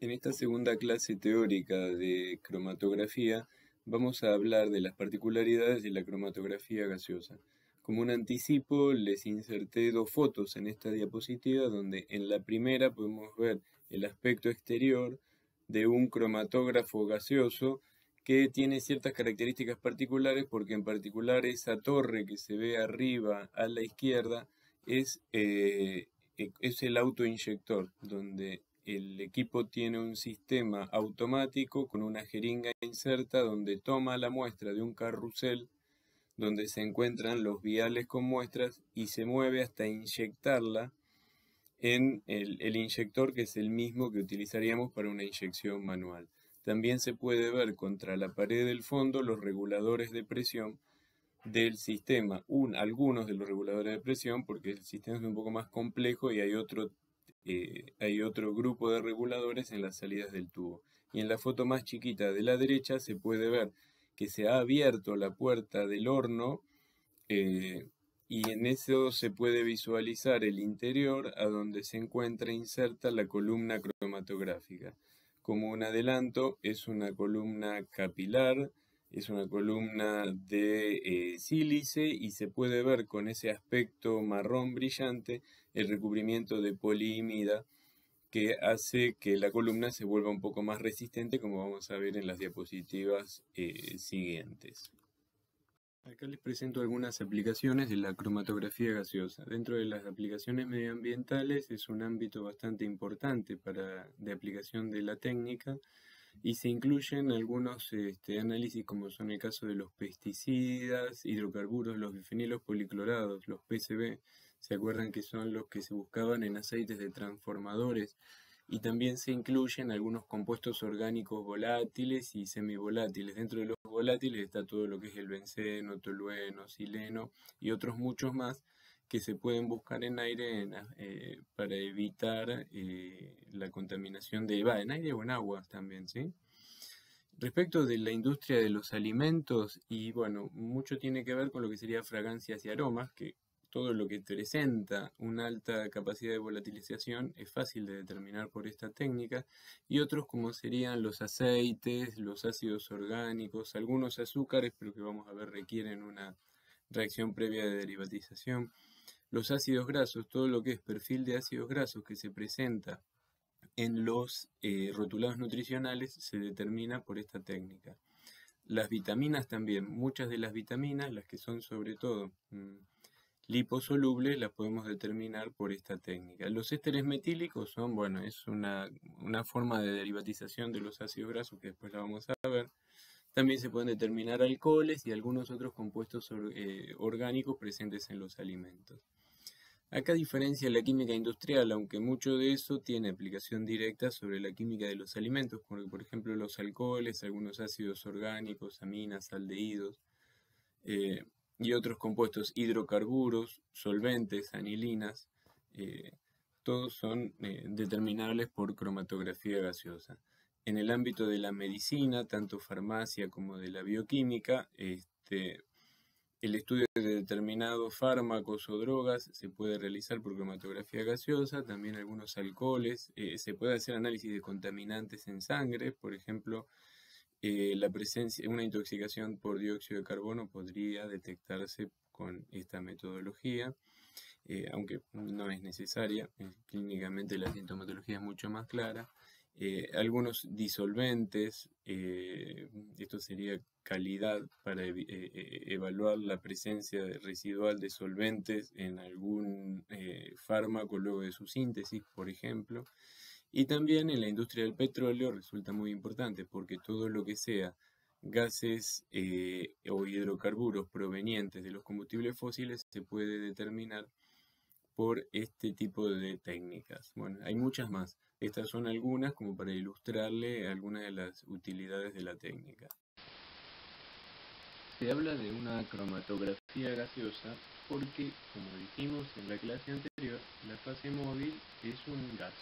En esta segunda clase teórica de cromatografía vamos a hablar de las particularidades de la cromatografía gaseosa. Como un anticipo, les inserté dos fotos en esta diapositiva donde en la primera podemos ver el aspecto exterior de un cromatógrafo gaseoso que tiene ciertas características particulares porque en particular esa torre que se ve arriba a la izquierda es el autoinyector, donde el equipo tiene un sistema automático con una jeringa inserta donde toma la muestra de un carrusel donde se encuentran los viales con muestras y se mueve hasta inyectarla en el inyector, que es el mismo que utilizaríamos para una inyección manual. También se puede ver contra la pared del fondo los reguladores de presión del sistema, algunos de los reguladores de presión, porque el sistema es un poco más complejo y hay otro grupo de reguladores en las salidas del tubo. Y en la foto más chiquita de la derecha se puede ver que se ha abierto la puerta del horno y en eso se puede visualizar el interior a donde se encuentra inserta la columna cromatográfica. Como un adelanto, es una columna capilar, es una columna de sílice y se puede ver con ese aspecto marrón brillante el recubrimiento de poliimida que hace que la columna se vuelva un poco más resistente, como vamos a ver en las diapositivas siguientes. Acá les presento algunas aplicaciones de la cromatografía gaseosa. Dentro de las aplicaciones medioambientales es un ámbito bastante importante de aplicación de la técnica y se incluyen algunos análisis como son el caso de los pesticidas, hidrocarburos, los bifenilos policlorados, los PCB. ¿Se acuerdan que son los que se buscaban en aceites de transformadores? Y también se incluyen algunos compuestos orgánicos volátiles y semivolátiles. Dentro de los volátiles está todo lo que es el benceno, tolueno, sileno y otros muchos más que se pueden buscar en aire para evitar la contaminación en aire o en aguas también, ¿sí? Respecto de la industria de los alimentos, y bueno, mucho tiene que ver con lo que sería fragancias y aromas, que todo lo que presenta una alta capacidad de volatilización es fácil de determinar por esta técnica, y otros como serían los aceites, los ácidos orgánicos, algunos azúcares, pero que vamos a ver requieren una reacción previa de derivatización. Los ácidos grasos, todo lo que es perfil de ácidos grasos que se presenta en los rotulados nutricionales se determina por esta técnica. Las vitaminas también, muchas de las vitaminas, las que son sobre todo liposolubles, las podemos determinar por esta técnica. Los ésteres metílicos son, bueno, es una forma de derivatización de los ácidos grasos que después la vamos a ver. También se pueden determinar alcoholes y algunos otros compuestos orgánicos presentes en los alimentos. Acá diferencia la química industrial, aunque mucho de eso tiene aplicación directa sobre la química de los alimentos, porque por ejemplo los alcoholes, algunos ácidos orgánicos, aminas, aldehídos y otros compuestos hidrocarburos, solventes, anilinas, todos son determinables por cromatografía gaseosa. En el ámbito de la medicina, tanto farmacia como de la bioquímica, el estudio de determinados fármacos o drogas se puede realizar por cromatografía gaseosa, también algunos alcoholes, se puede hacer análisis de contaminantes en sangre, por ejemplo, una intoxicación por dióxido de carbono podría detectarse con esta metodología, aunque no es necesaria, clínicamente la sintomatología es mucho más clara. Algunos disolventes, esto sería calidad para evaluar la presencia residual de solventes en algún fármaco luego de su síntesis, por ejemplo. Y también en la industria del petróleo resulta muy importante porque todo lo que sea gases o hidrocarburos provenientes de los combustibles fósiles se puede determinar por este tipo de técnicas. Bueno, hay muchas más. Estas son algunas como para ilustrarle algunas de las utilidades de la técnica. Se habla de una cromatografía gaseosa porque, como dijimos en la clase anterior, la fase móvil es un gas.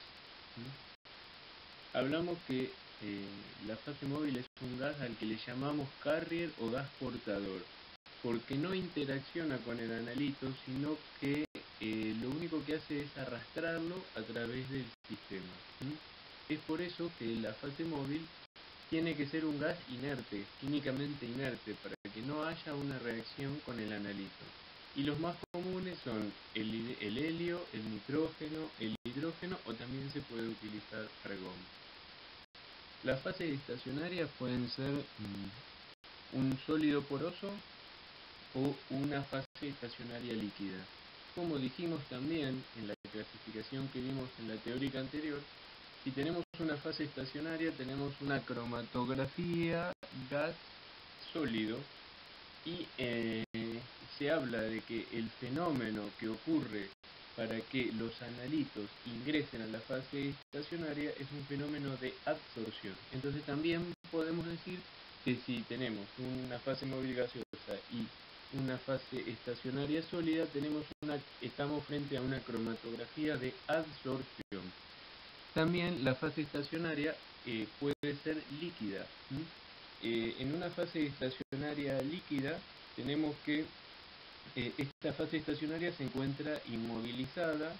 Hablamos que la fase móvil es un gas al que le llamamos carrier o gas portador, porque no interacciona con el analito, sino que lo único que hace es arrastrarlo a través del sistema. Es por eso que la fase móvil tiene que ser un gas inerte, químicamente inerte, para que no haya una reacción con el analito. Y los más comunes son el helio, el nitrógeno, el hidrógeno, o también se puede utilizar argón. Las fases estacionarias pueden ser un sólido poroso o una fase estacionaria líquida. Como dijimos también en la clasificación que vimos en la teórica anterior, si tenemos una fase estacionaria tenemos una cromatografía gas sólido y se habla de que el fenómeno que ocurre para que los analitos ingresen a la fase estacionaria es un fenómeno de absorción. Entonces también podemos decir que si tenemos una fase móvil gaseosa y una fase estacionaria sólida, estamos frente a una cromatografía de absorción. También la fase estacionaria puede ser líquida. En una fase estacionaria líquida tenemos que esta fase estacionaria se encuentra inmovilizada,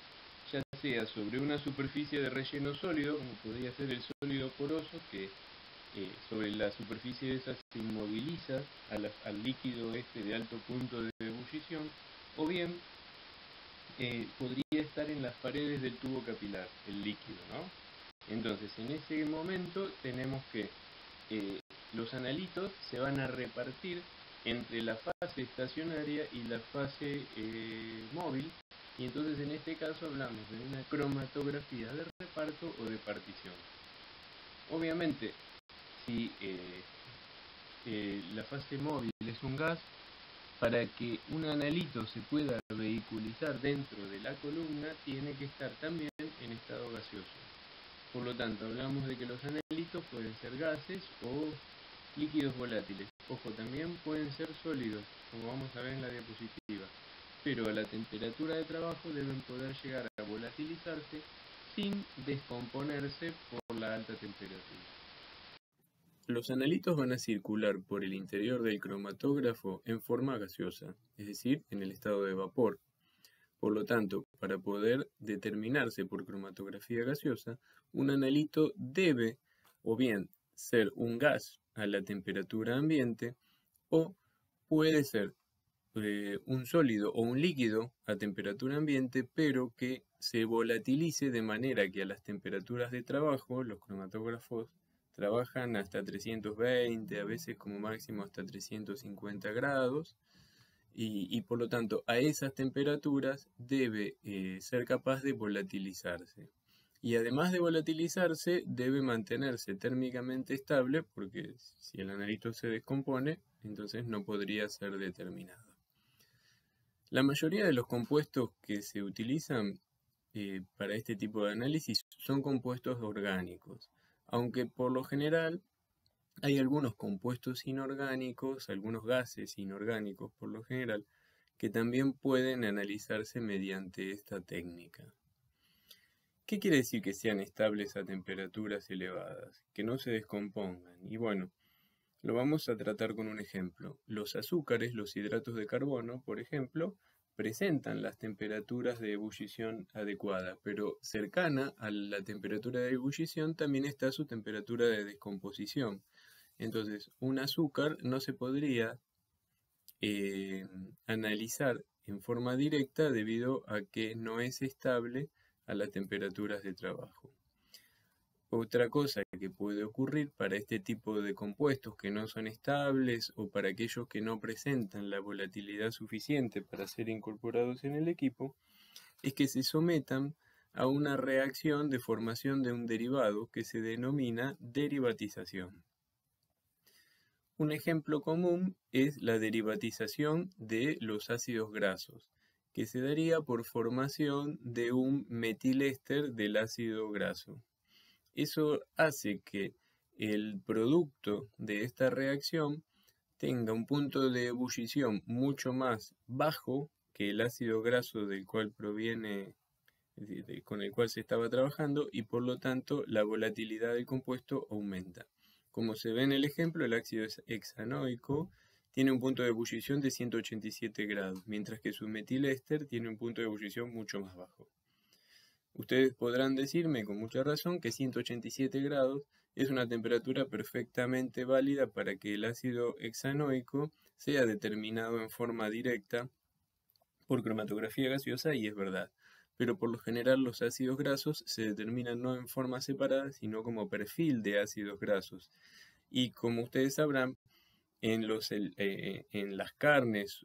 ya sea sobre una superficie de relleno sólido, como podría ser el sólido poroso, que sobre la superficie de esa se inmoviliza al líquido de alto punto de ebullición, o bien podría estar en las paredes del tubo capilar, el líquido, ¿no? Entonces, en ese momento tenemos que los analitos se van a repartir entre la fase estacionaria y la fase móvil, y entonces en este caso hablamos de una cromatografía de reparto o de partición. Obviamente, si la fase móvil es un gas, para que un analito se pueda vehiculizar dentro de la columna, tiene que estar también en estado gaseoso. Por lo tanto, hablamos de que los analitos pueden ser gases o líquidos volátiles. Ojo, también pueden ser sólidos, como vamos a ver en la diapositiva. Pero a la temperatura de trabajo deben poder llegar a volatilizarse sin descomponerse por la alta temperatura. Los analitos van a circular por el interior del cromatógrafo en forma gaseosa, es decir, en el estado de vapor. Por lo tanto, para poder determinarse por cromatografía gaseosa, un analito debe o bien ser un gas a la temperatura ambiente o puede ser un sólido o un líquido a temperatura ambiente, pero que se volatilice de manera que a las temperaturas de trabajo, los cromatógrafos trabajan hasta 320, a veces como máximo hasta 350 grados, y por lo tanto a esas temperaturas debe ser capaz de volatilizarse. Y además de volatilizarse, debe mantenerse térmicamente estable, porque si el analito se descompone, entonces no podría ser determinado. La mayoría de los compuestos que se utilizan para este tipo de análisis son compuestos orgánicos, aunque por lo general hay algunos compuestos inorgánicos, algunos gases inorgánicos por lo general, que también pueden analizarse mediante esta técnica. ¿Qué quiere decir que sean estables a temperaturas elevadas? Que no se descompongan. Y bueno, lo vamos a tratar con un ejemplo. Los azúcares, los hidratos de carbono, por ejemplo, presentan las temperaturas de ebullición adecuadas, pero cercana a la temperatura de ebullición también está su temperatura de descomposición. Entonces, un azúcar no se podría analizar en forma directa debido a que no es estable a las temperaturas de trabajo. Otra cosa que puede ocurrir para este tipo de compuestos que no son estables o para aquellos que no presentan la volatilidad suficiente para ser incorporados en el equipo es que se sometan a una reacción de formación de un derivado que se denomina derivatización. Un ejemplo común es la derivatización de los ácidos grasos, que se daría por formación de un metiléster del ácido graso. Eso hace que el producto de esta reacción tenga un punto de ebullición mucho más bajo que el ácido graso del cual proviene, con el cual se estaba trabajando, y por lo tanto la volatilidad del compuesto aumenta. Como se ve en el ejemplo, el ácido hexanoico tiene un punto de ebullición de 187 grados, mientras que su metiléster tiene un punto de ebullición mucho más bajo. Ustedes podrán decirme con mucha razón que 187 grados es una temperatura perfectamente válida para que el ácido hexanoico sea determinado en forma directa por cromatografía gaseosa, y es verdad. Pero por lo general los ácidos grasos se determinan no en forma separada, sino como perfil de ácidos grasos. Y como ustedes sabrán, en las carnes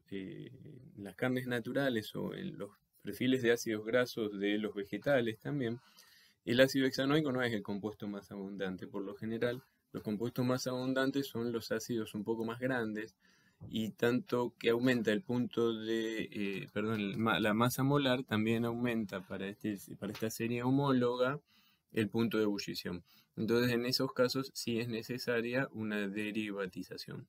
naturales o en los perfiles de ácidos grasos de los vegetales también, el ácido hexanoico no es el compuesto más abundante. Por lo general, los compuestos más abundantes son los ácidos un poco más grandes, y tanto que aumenta el punto de, la masa molar, también aumenta para esta serie homóloga el punto de ebullición. Entonces, en esos casos sí es necesaria una derivatización.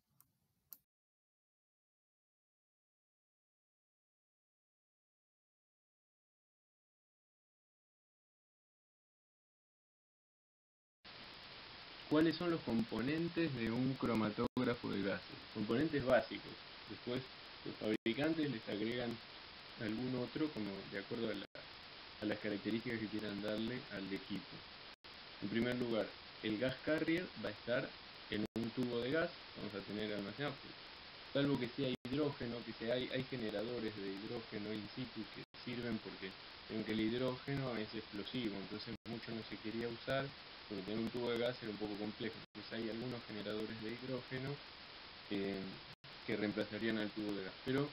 ¿Cuáles son los componentes de un cromatógrafo de gases? Componentes básicos. Después los fabricantes les agregan algún otro como de acuerdo a las características que quieran darle al equipo. En primer lugar, el gas carrier va a estar en un tubo de gas, vamos a tener almacenado, salvo que sea hidrógeno, hay generadores de hidrógeno in situ que sirven porque aunque el hidrógeno es explosivo, entonces mucho no se quería usar, porque tener un tubo de gas era un poco complejo. Entonces hay algunos generadores de hidrógeno que reemplazarían al tubo de gas, pero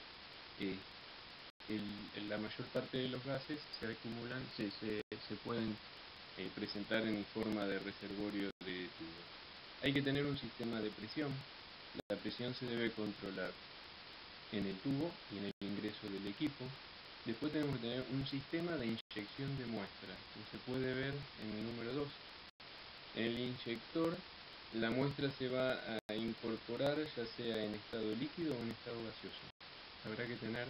la mayor parte de los gases se acumulan, se pueden presentar en forma de reservorio de tubo. Hay que tener un sistema de presión. La presión se debe controlar en el tubo y en el ingreso del equipo. Después tenemos que tener un sistema de inyección de muestra, que se puede ver en el número 2. En el inyector, la muestra se va a incorporar ya sea en estado líquido o en estado gaseoso. Habrá que tener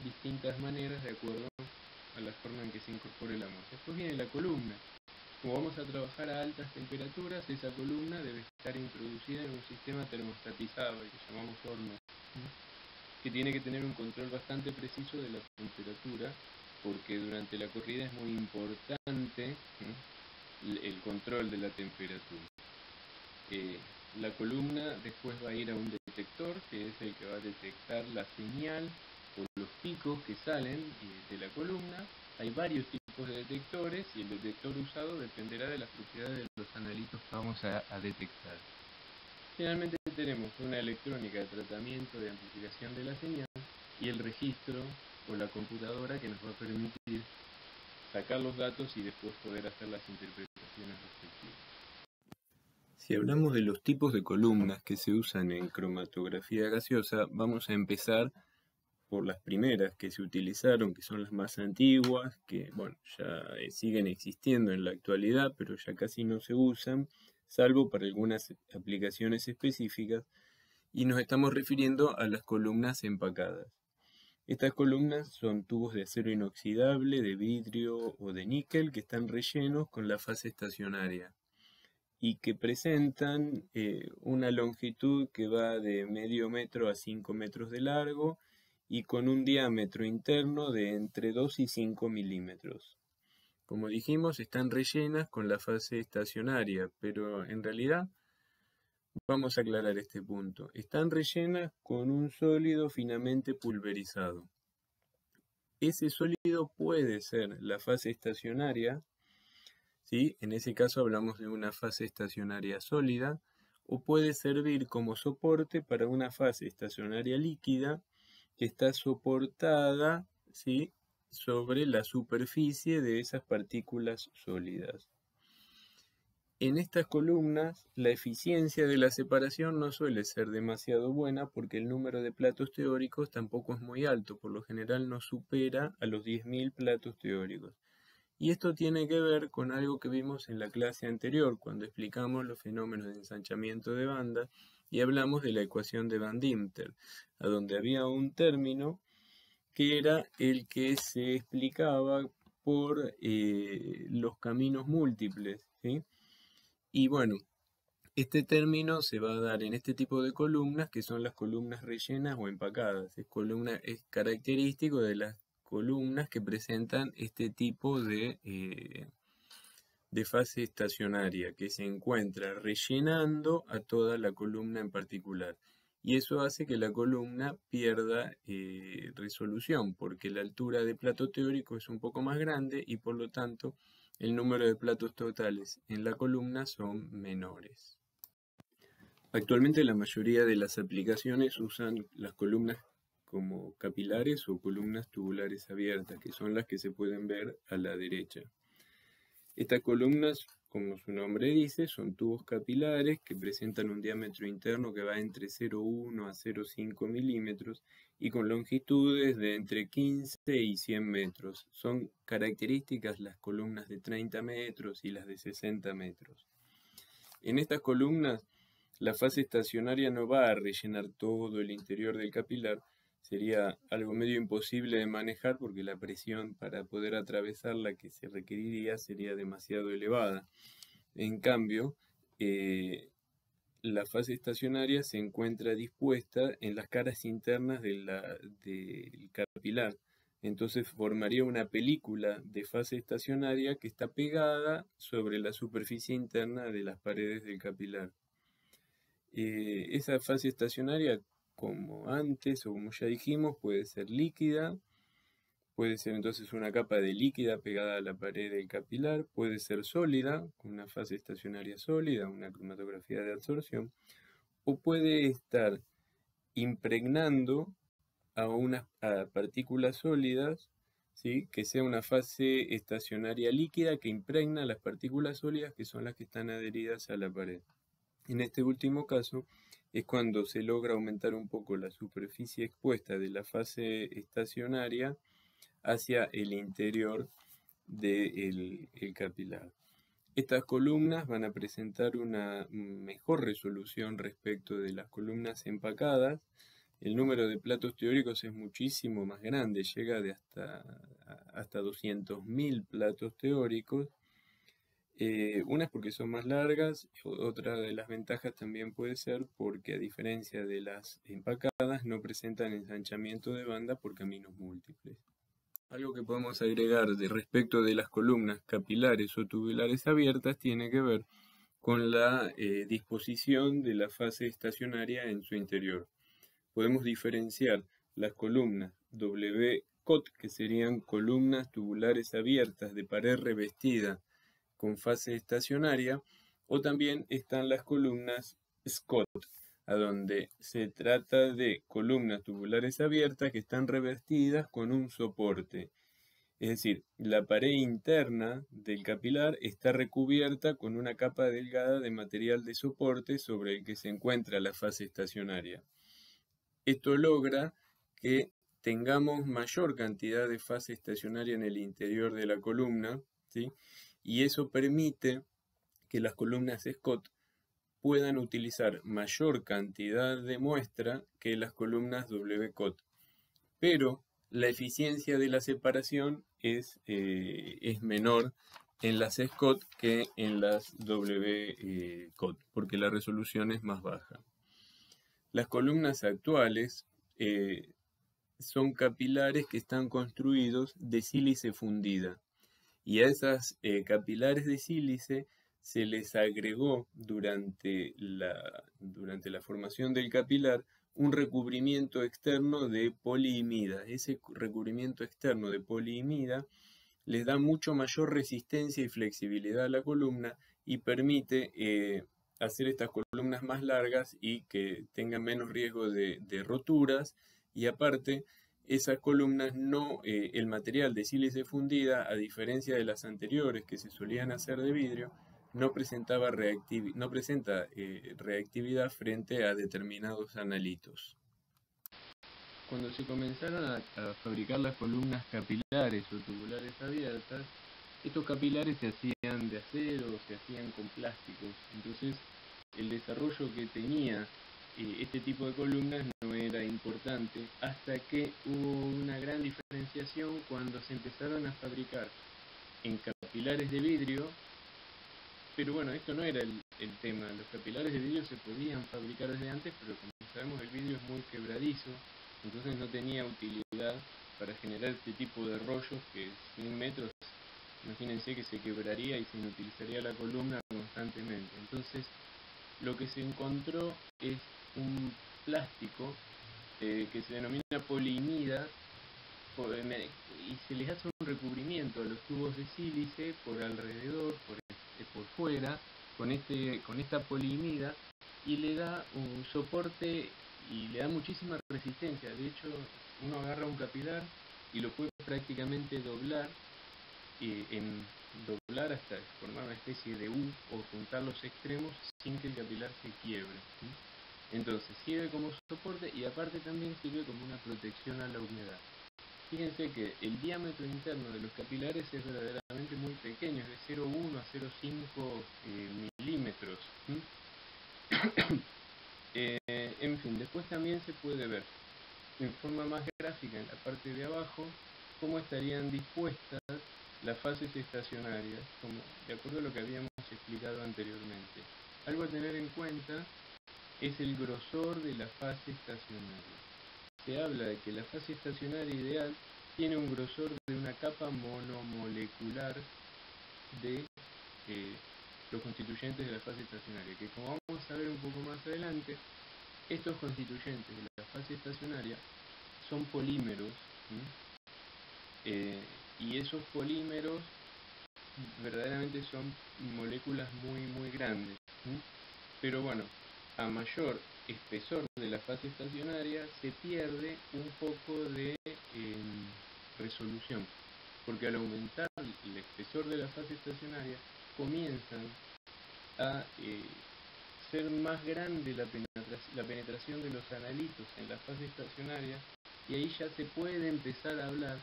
distintas maneras de acuerdo a la forma en que se incorpore la muestra. Después viene la columna. Como vamos a trabajar a altas temperaturas, esa columna debe estar introducida en un sistema termostatizado, que llamamos horno, que tiene que tener un control bastante preciso de la temperatura, porque durante la corrida es muy importante el control de la temperatura. La columna después va a ir a un detector, que es el que va a detectar la señal o los picos que salen de la columna. Hay varios tipos de detectores y el detector usado dependerá de las propiedades de los analitos que vamos a detectar. Finalmente tenemos una electrónica de tratamiento de amplificación de la señal y el registro o la computadora que nos va a permitir sacar los datos y después poder hacer las interpretaciones respectivas. Si hablamos de los tipos de columnas que se usan en cromatografía gaseosa, vamos a empezar por las primeras que se utilizaron, que son las más antiguas, que bueno, ya siguen existiendo en la actualidad, pero ya casi no se usan, salvo para algunas aplicaciones específicas, y nos estamos refiriendo a las columnas empacadas. Estas columnas son tubos de acero inoxidable, de vidrio o de níquel que están rellenos con la fase estacionaria y que presentan una longitud que va de medio metro a 5 metros de largo y con un diámetro interno de entre 2 y 5 milímetros. Como dijimos, están rellenas con la fase estacionaria, pero en realidad vamos a aclarar este punto. Están rellenas con un sólido finamente pulverizado. Ese sólido puede ser la fase estacionaria, ¿sí? En ese caso hablamos de una fase estacionaria sólida, o puede servir como soporte para una fase estacionaria líquida que está soportada, ¿sí?, sobre la superficie de esas partículas sólidas. En estas columnas, la eficiencia de la separación no suele ser demasiado buena porque el número de platos teóricos tampoco es muy alto, por lo general no supera a los 10.000 platos teóricos. Y esto tiene que ver con algo que vimos en la clase anterior, cuando explicamos los fenómenos de ensanchamiento de banda y hablamos de la ecuación de Van Dimter, a donde había un término que era el que se explicaba por los caminos múltiples, ¿sí? Y bueno, este término se va a dar en este tipo de columnas, que son las columnas rellenas o empacadas. Es característico de las columnas que presentan este tipo de fase estacionaria que se encuentra rellenando a toda la columna en particular. Y eso hace que la columna pierda resolución, porque la altura de plato teórico es un poco más grande y por lo tanto el número de platos totales en la columna son menores. Actualmente la mayoría de las aplicaciones usan las columnas como capilares o columnas tubulares abiertas, que son las que se pueden ver a la derecha. Estas columnas, como su nombre dice, son tubos capilares que presentan un diámetro interno que va entre 0,1 a 0,5 milímetros y con longitudes de entre 15 y 100 metros. Son características las columnas de 30 metros y las de 60 metros. En estas columnas, la fase estacionaria no va a rellenar todo el interior del capilar. Sería algo medio imposible de manejar porque la presión para poder atravesarla que se requeriría sería demasiado elevada. En cambio, la fase estacionaria se encuentra dispuesta en las caras internas del capilar. Entonces formaría una película de fase estacionaria que está pegada sobre la superficie interna de las paredes del capilar. Esa fase estacionaria, como antes o como ya dijimos, puede ser líquida, puede ser entonces una capa de líquida pegada a la pared del capilar, puede ser sólida, con una fase estacionaria sólida, una cromatografía de absorción, o puede estar impregnando a partículas sólidas, ¿sí? Que sea una fase estacionaria líquida que impregna las partículas sólidas que son las que están adheridas a la pared. En este último caso es cuando se logra aumentar un poco la superficie expuesta de la fase estacionaria hacia el interior del capilar. Estas columnas van a presentar una mejor resolución respecto de las columnas empacadas. El número de platos teóricos es muchísimo más grande, llega de hasta 200.000 platos teóricos. Una es porque son más largas, otra de las ventajas también puede ser porque a diferencia de las empacadas no presentan ensanchamiento de banda por caminos múltiples. Algo que podemos agregar respecto de las columnas capilares o tubulares abiertas tiene que ver con la disposición de la fase estacionaria en su interior. Podemos diferenciar las columnas WCOT, que serían columnas tubulares abiertas de pared revestida con fase estacionaria, o también están las columnas SCOT, a donde se trata de columnas tubulares abiertas que están revestidas con un soporte. Es decir, la pared interna del capilar está recubierta con una capa delgada de material de soporte sobre el que se encuentra la fase estacionaria. Esto logra que tengamos mayor cantidad de fase estacionaria en el interior de la columna, ¿sí? Y eso permite que las columnas SCOT puedan utilizar mayor cantidad de muestra que las columnas WCOT. Pero la eficiencia de la separación es menor en las SCOT que en las WCOT, porque la resolución es más baja. Las columnas actuales son capilares que están construidos de sílice fundida. Y a esas capilares de sílice se les agregó durante la formación del capilar un recubrimiento externo de poliimida. Ese recubrimiento externo de poliimida les da mucho mayor resistencia y flexibilidad a la columna y permite hacer estas columnas más largas y que tengan menos riesgo de roturas, y aparte esas columnas el material de sílice fundida, a diferencia de las anteriores que se solían hacer de vidrio, no presenta reactividad frente a determinados analitos. Cuando se comenzaron a fabricar las columnas capilares o tubulares abiertas, estos capilares se hacían de acero o se hacían con plásticos. Entonces, el desarrollo que tenía este tipo de columnas no era importante hasta que hubo una gran diferenciación cuando se empezaron a fabricar en capilares de vidrio. Pero bueno, esto no era el tema. Los capilares de vidrio se podían fabricar desde antes, pero como sabemos el vidrio es muy quebradizo, entonces no tenía utilidad para generar este tipo de rollos que 100 metros, imagínense que se quebraría y se inutilizaría la columna constantemente. Entonces lo que se encontró es un plástico que se denomina poliimida, y se les hace un recubrimiento a los tubos de sílice por alrededor, por fuera, con esta poliimida, y le da un soporte y le da muchísima resistencia. De hecho, uno agarra un capilar y lo puede prácticamente doblar hasta formar una especie de U o juntar los extremos sin que el capilar se quiebre. Entonces sirve como soporte y aparte también sirve como una protección a la humedad. Fíjense que el diámetro interno de los capilares es verdaderamente muy pequeño, es de 0,1 a 0,5 milímetros. En fin, después también se puede ver en forma más gráfica en la parte de abajo cómo estarían dispuestas las fases estacionarias, de acuerdo a lo que habíamos explicado anteriormente. Algo a tener en cuenta es el grosor de la fase estacionaria. Se habla de que la fase estacionaria ideal tiene un grosor de una capa monomolecular de los constituyentes de la fase estacionaria, que como vamos a ver un poco más adelante, estos constituyentes de la fase estacionaria son polímeros, y esos polímeros verdaderamente son moléculas muy grandes, pero bueno, a mayor espesor de la fase estacionaria se pierde un poco de resolución, porque al aumentar el espesor de la fase estacionaria comienzan a ser más grande la penetración de los analitos en la fase estacionaria, y ahí ya se puede empezar a hablar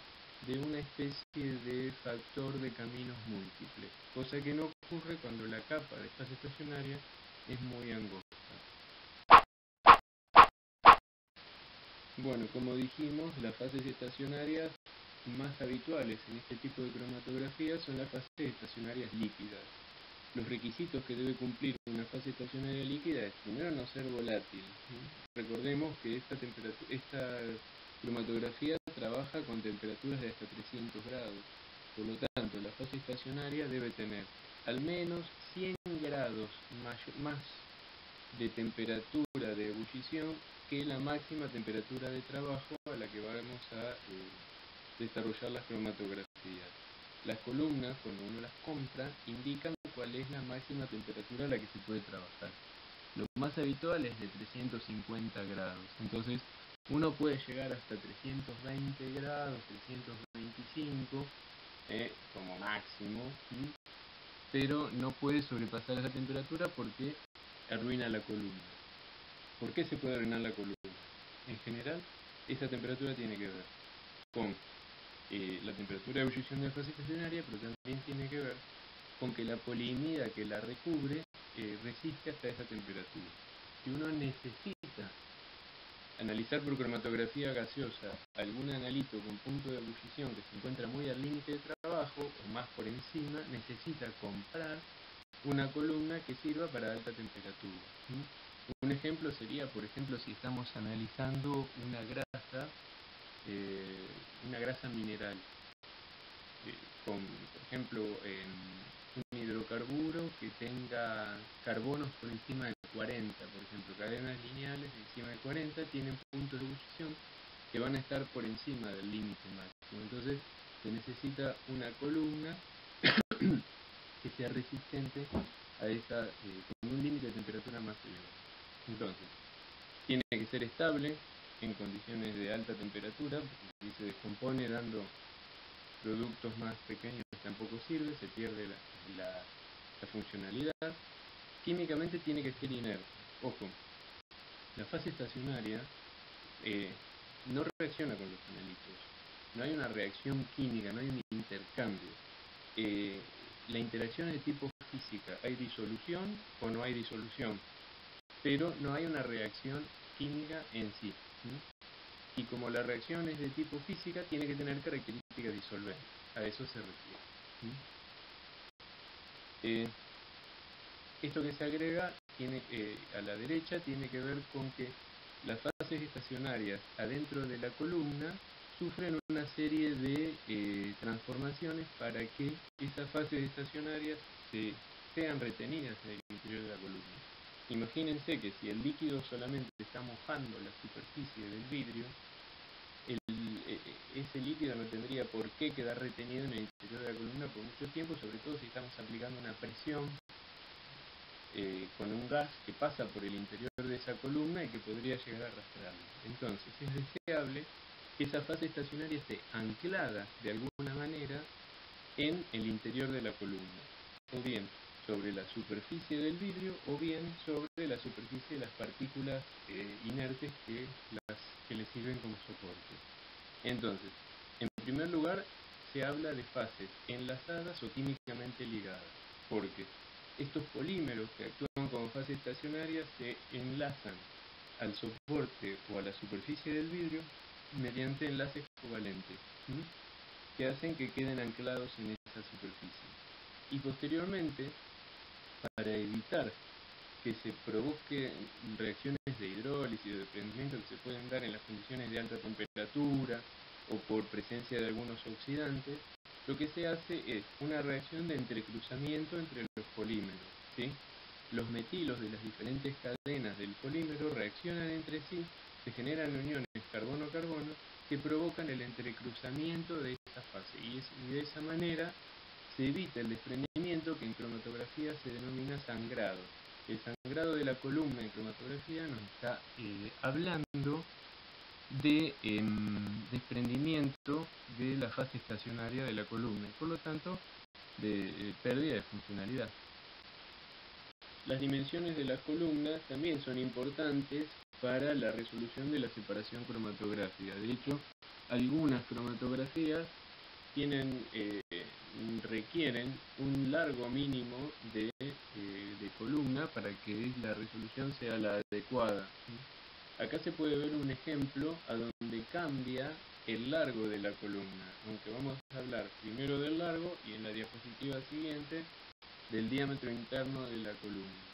de una especie de factor de caminos múltiples, cosa que no ocurre cuando la capa de fase estacionaria es muy angosta. Bueno, como dijimos, las fases estacionarias más habituales en este tipo de cromatografía son las fases estacionarias líquidas. Los requisitos que debe cumplir una fase estacionaria líquida es, primero, no ser volátil. Recordemos que esta cromatografía trabaja con temperaturas de hasta 300 grados. Por lo tanto, la fase estacionaria debe tener al menos 100 grados más de temperatura de ebullición que la máxima temperatura de trabajo a la que vamos a desarrollar las cromatografías. Las columnas, cuando uno las compra, indican cuál es la máxima temperatura a la que se puede trabajar. Lo más habitual es de 350 grados. Entonces, uno puede llegar hasta 320 grados, 325 como máximo, pero no puede sobrepasar esa temperatura porque arruina la columna. ¿Por qué se puede arruinar la columna? En general, esa temperatura tiene que ver con la temperatura de ebullición de la fase estacionaria, pero también tiene que ver con que la poliimida que la recubre resiste hasta esa temperatura. Si uno necesita analizar por cromatografía gaseosa algún analito con punto de ebullición que se encuentra muy al límite de trabajo o más por encima, necesita comprar una columna que sirva para alta temperatura. Un ejemplo sería, por ejemplo, si estamos analizando una grasa mineral, con, por ejemplo, un hidrocarburo que tenga carbonos por encima de 40, por ejemplo, cadenas lineales encima de 40 tienen puntos de ebullición que van a estar por encima del límite máximo. Entonces se necesita una columna que sea resistente a esa, con un límite de temperatura más elevado. Entonces, tiene que ser estable en condiciones de alta temperatura, porque si se descompone dando productos más pequeños tampoco sirve, se pierde la funcionalidad. Químicamente tiene que ser inerte. Ojo, la fase estacionaria no reacciona con los analitos, no hay una reacción química, no hay un intercambio. La interacción es de tipo física, hay disolución o no hay disolución, pero no hay una reacción química en sí. Y como la reacción es de tipo física, tiene que tener características disolventes. A eso se refiere. Esto que se agrega a la derecha tiene que ver con que las fases estacionarias adentro de la columna sufren una serie de transformaciones para que esas fases estacionarias sean retenidas en el interior de la columna. Imagínense que si el líquido solamente está mojando la superficie del vidrio, ese líquido no tendría por qué quedar retenido en el interior de la columna por mucho tiempo, sobre todo si estamos aplicando una presión con un gas que pasa por el interior de esa columna y que podría llegar a arrastrarla. Entonces es deseable que esa fase estacionaria esté anclada de alguna manera en el interior de la columna, o bien sobre la superficie del vidrio o bien sobre la superficie de las partículas inertes que le sirven como soporte. Entonces, en primer lugar, se habla de fases enlazadas o químicamente ligadas, porque estos polímeros que actúan como fase estacionaria se enlazan al soporte o a la superficie del vidrio mediante enlaces covalentes, que hacen que queden anclados en esa superficie. Y posteriormente, para evitar que se provoquen reacciones de hidrólisis o de desprendimiento que se pueden dar en las condiciones de alta temperatura o por presencia de algunos oxidantes, lo que se hace es una reacción de entrecruzamiento entre los polímeros, ¿sí? Los metilos de las diferentes cadenas del polímero reaccionan entre sí, se generan uniones carbono-carbono que provocan el entrecruzamiento de esta fase y de esa manera se evita el desprendimiento que en cromatografía se denomina sangrado. El sangrado de la columna en cromatografía nos está hablando de desprendimiento de la fase estacionaria de la columna y por lo tanto de pérdida de funcionalidad. Las dimensiones de las columnas también son importantes para la resolución de la separación cromatográfica. De hecho, algunas cromatografías requieren un largo mínimo de columna para que la resolución sea la adecuada. Acá se puede ver un ejemplo a donde cambia el largo de la columna, aunque vamos a hablar primero del largo y en la diapositiva siguiente del diámetro interno de la columna.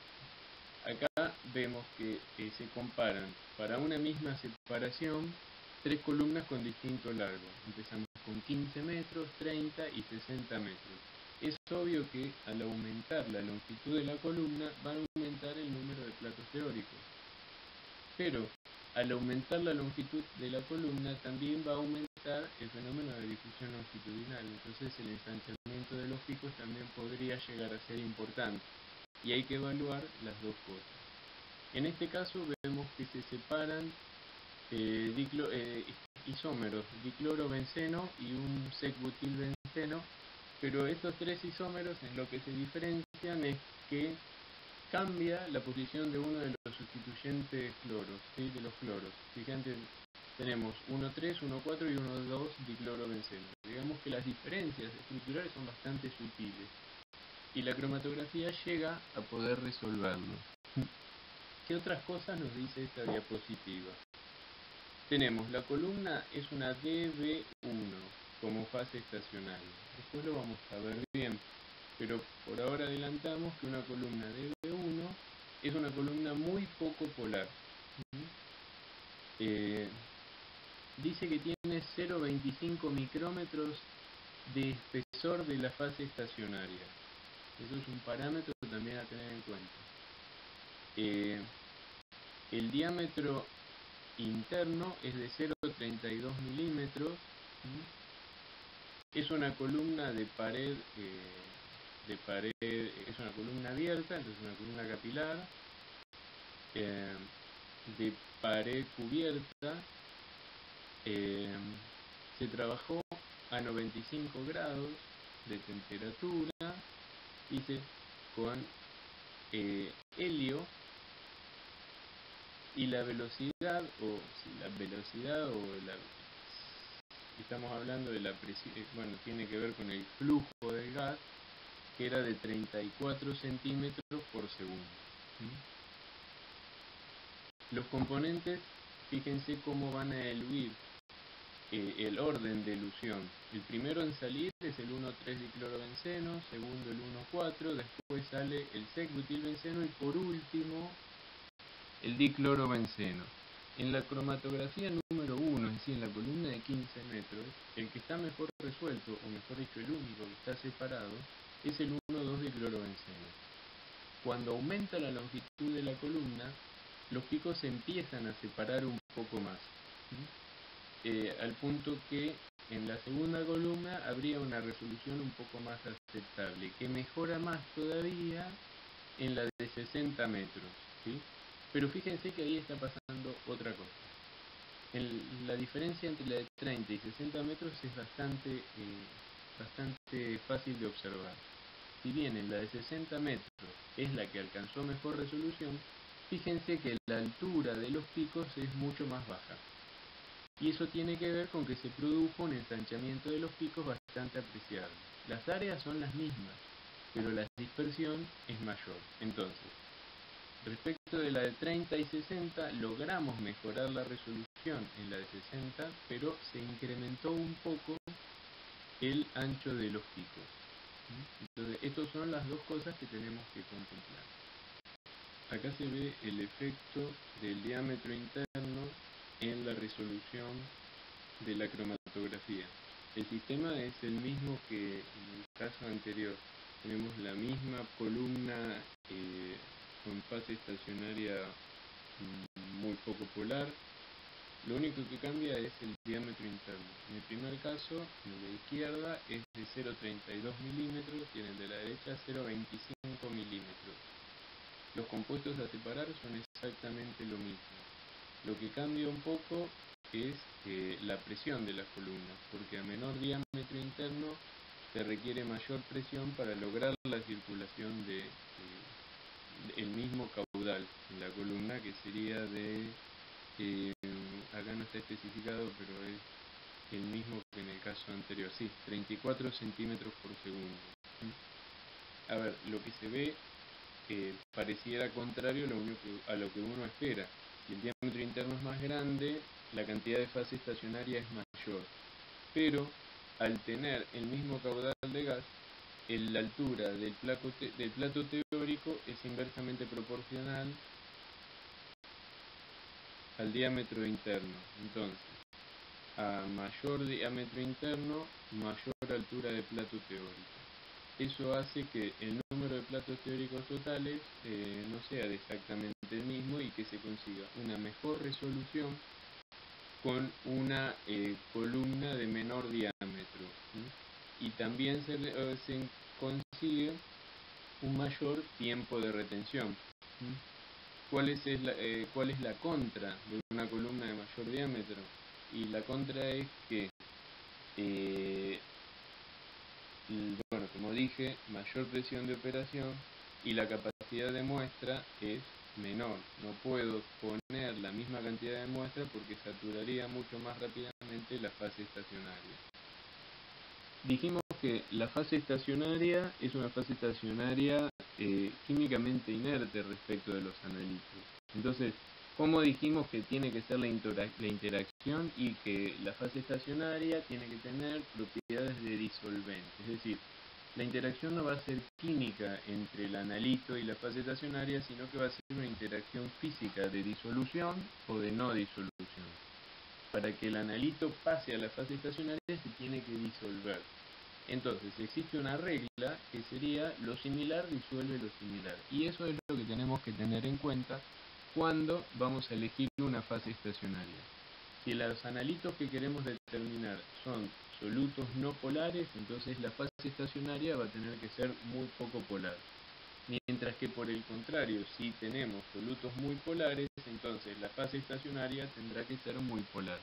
Acá vemos que se comparan para una misma separación tres columnas con distinto largo. Empezamos con 15 metros, 30 y 60 metros. Es obvio que al aumentar la longitud de la columna van a aumentar el número de platos teóricos. Pero al aumentar la longitud de la columna también va a aumentar el fenómeno de difusión longitudinal. Entonces el ensanchamiento de los picos también podría llegar a ser importante. Y hay que evaluar las dos cosas. En este caso vemos que se separan isómeros, diclorobenceno y un sec-butilbenceno, pero estos tres isómeros en lo que se diferencian es que cambia la posición de uno de los sustituyentes cloros, ¿sí? De los cloros. Fíjense, tenemos 1,3, 1,4 y 1,2 diclorobenceno. Digamos que las diferencias estructurales son bastante sutiles y la cromatografía llega a poder resolverlo. ¿Qué otras cosas nos dice esta diapositiva? Tenemos la columna es una DB1 como fase estacionaria. Después lo vamos a ver bien, pero por ahora adelantamos que una columna DB1 es una columna muy poco polar. Dice que tiene 0,25 micrómetros de espesor de la fase estacionaria. Eso es un parámetro también a tener en cuenta. El diámetro interno es de 0,32 milímetros. Es una columna de pared, es una columna abierta, entonces una columna capilar, de pared cubierta. Se trabajó a 95 grados de temperatura, dice, con helio, y la velocidad, estamos hablando de la presión, bueno, tiene que ver con el flujo del gas, que era de 34 centímetros por segundo. Los componentes, fíjense cómo van a eluir el orden de elusión. El primero en salir es el 1,3 diclorobenceno, segundo el 1,4, después sale el sec-butilbenceno y por último el diclorobenceno. En la cromatografía número 1, en decía, en la columna de 15 metros, el que está mejor resuelto, o mejor dicho, el único que está separado, es el 1,2 de clorobenceno. Cuando aumenta la longitud de la columna, los picos se empiezan a separar un poco más, al punto que en la segunda columna habría una resolución un poco más aceptable, que mejora más todavía en la de 60 metros, ¿sí? Pero fíjense que ahí está pasando otra cosa. La diferencia entre la de 30 y 60 metros es bastante fácil de observar. Si bien en la de 60 metros es la que alcanzó mejor resolución, fíjense que la altura de los picos es mucho más baja. Y eso tiene que ver con que se produjo un ensanchamiento de los picos bastante apreciable. Las áreas son las mismas, pero la dispersión es mayor. Entonces, respecto de la de 30 y 60, logramos mejorar la resolución en la de 60, pero se incrementó un poco el ancho de los picos. Entonces, estas son las dos cosas que tenemos que contemplar. Acá se ve el efecto del diámetro interno en la resolución de la cromatografía. El sistema es el mismo que en el caso anterior. Tenemos la misma columna con fase estacionaria muy poco polar. Lo único que cambia es el diámetro interno. En el primer caso, en el de la izquierda es de 0,32 milímetros y en el de la derecha 0,25 milímetros. Los compuestos a separar son exactamente lo mismo. Lo que cambia un poco es la presión de las columnas, porque a menor diámetro interno se requiere mayor presión para lograr la circulación del mismo caudal en la columna, que sería de, acá no está especificado, pero es el mismo que en el caso anterior, sí, 34 centímetros por segundo. A ver, lo que se ve pareciera contrario a lo que uno espera. Si el diámetro interno es más grande, la cantidad de fase estacionaria es mayor. Pero al tener el mismo caudal de gas, la altura del plato teórico es inversamente proporcional al diámetro interno. Entonces, a mayor diámetro interno, mayor altura de plato teórico. Eso hace que el número de platos teóricos totales no sea exactamente el mismo y que se consiga una mejor resolución con una columna de menor diámetro. Y también se consigue un mayor tiempo de retención. ¿Cuál es la contra de una columna de mayor diámetro? Y la contra es que bueno, como dije, mayor presión de operación y la capacidad de muestra es menor. No puedo poner la misma cantidad de muestra porque saturaría mucho más rápidamente la fase estacionaria. Dijimos que la fase estacionaria es una fase estacionaria químicamente inerte respecto de los analitos. Entonces, ¿cómo dijimos que tiene que ser la interacción y que la fase estacionaria tiene que tener propiedades de disolvente? Es decir, la interacción no va a ser química entre el analito y la fase estacionaria, sino que va a ser una interacción física de disolución o de no disolución. Para que el analito pase a la fase estacionaria se tiene que disolver. Entonces existe una regla que sería lo similar disuelve lo similar. Y eso es lo que tenemos que tener en cuenta cuando vamos a elegir una fase estacionaria. Si los analitos que queremos determinar son solutos no polares, entonces la fase estacionaria va a tener que ser muy poco polar. Mientras que por el contrario, si tenemos solutos muy polares, entonces la fase estacionaria tendrá que ser muy polar.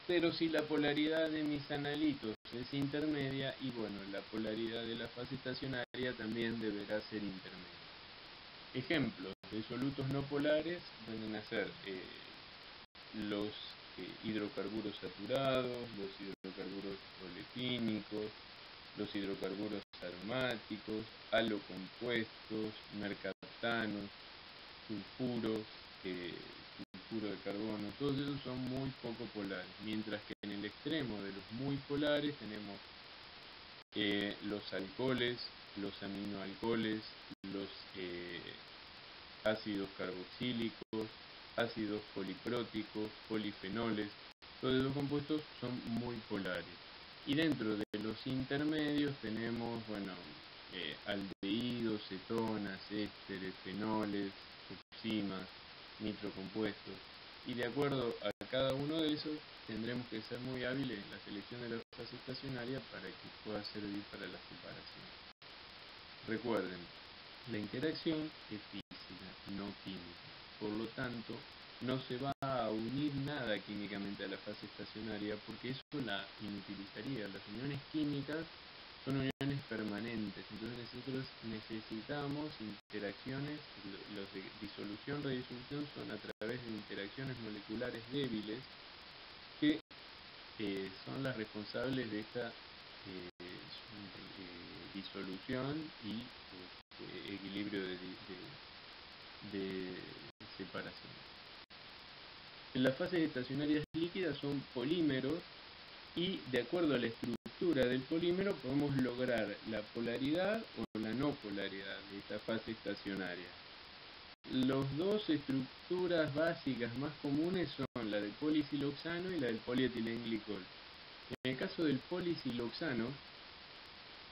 Pero si la polaridad de mis analitos es intermedia, y bueno, la polaridad de la fase estacionaria también deberá ser intermedia. Ejemplos de solutos no polares pueden ser los hidrocarburos saturados, los hidrocarburos olequímicos, los hidrocarburos aromáticos, halocompuestos, mercaptanos, sulfuros, sulfuro de carbono, todos esos son muy poco polares, mientras que en el extremo de los muy polares tenemos los alcoholes, los aminoalcoholes, los ácidos carboxílicos, ácidos polipróticos, polifenoles. Todos esos compuestos son muy polares. Y dentro de los intermedios tenemos, bueno, aldehídos, cetonas, ésteres, fenoles, oximas, nitrocompuestos. Y de acuerdo a cada uno de esos, tendremos que ser muy hábiles en la selección de la fase estacionaria para que pueda servir para la separación. Recuerden, la interacción es física, no química. Por lo tanto, no se va a unir nada químicamente a la fase estacionaria porque eso la inutilizaría. Las uniones químicas son uniones permanentes, entonces nosotros necesitamos interacciones. Los de disolución, redisolución son a través de interacciones moleculares débiles que son las responsables de esta disolución y equilibrio de separación. Las fases estacionarias líquidas son polímeros y de acuerdo a la estructura del polímero podemos lograr la polaridad o la no polaridad de esta fase estacionaria. Las dos estructuras básicas más comunes son la del polisiloxano y la del polietilenglicol. En el caso del polisiloxano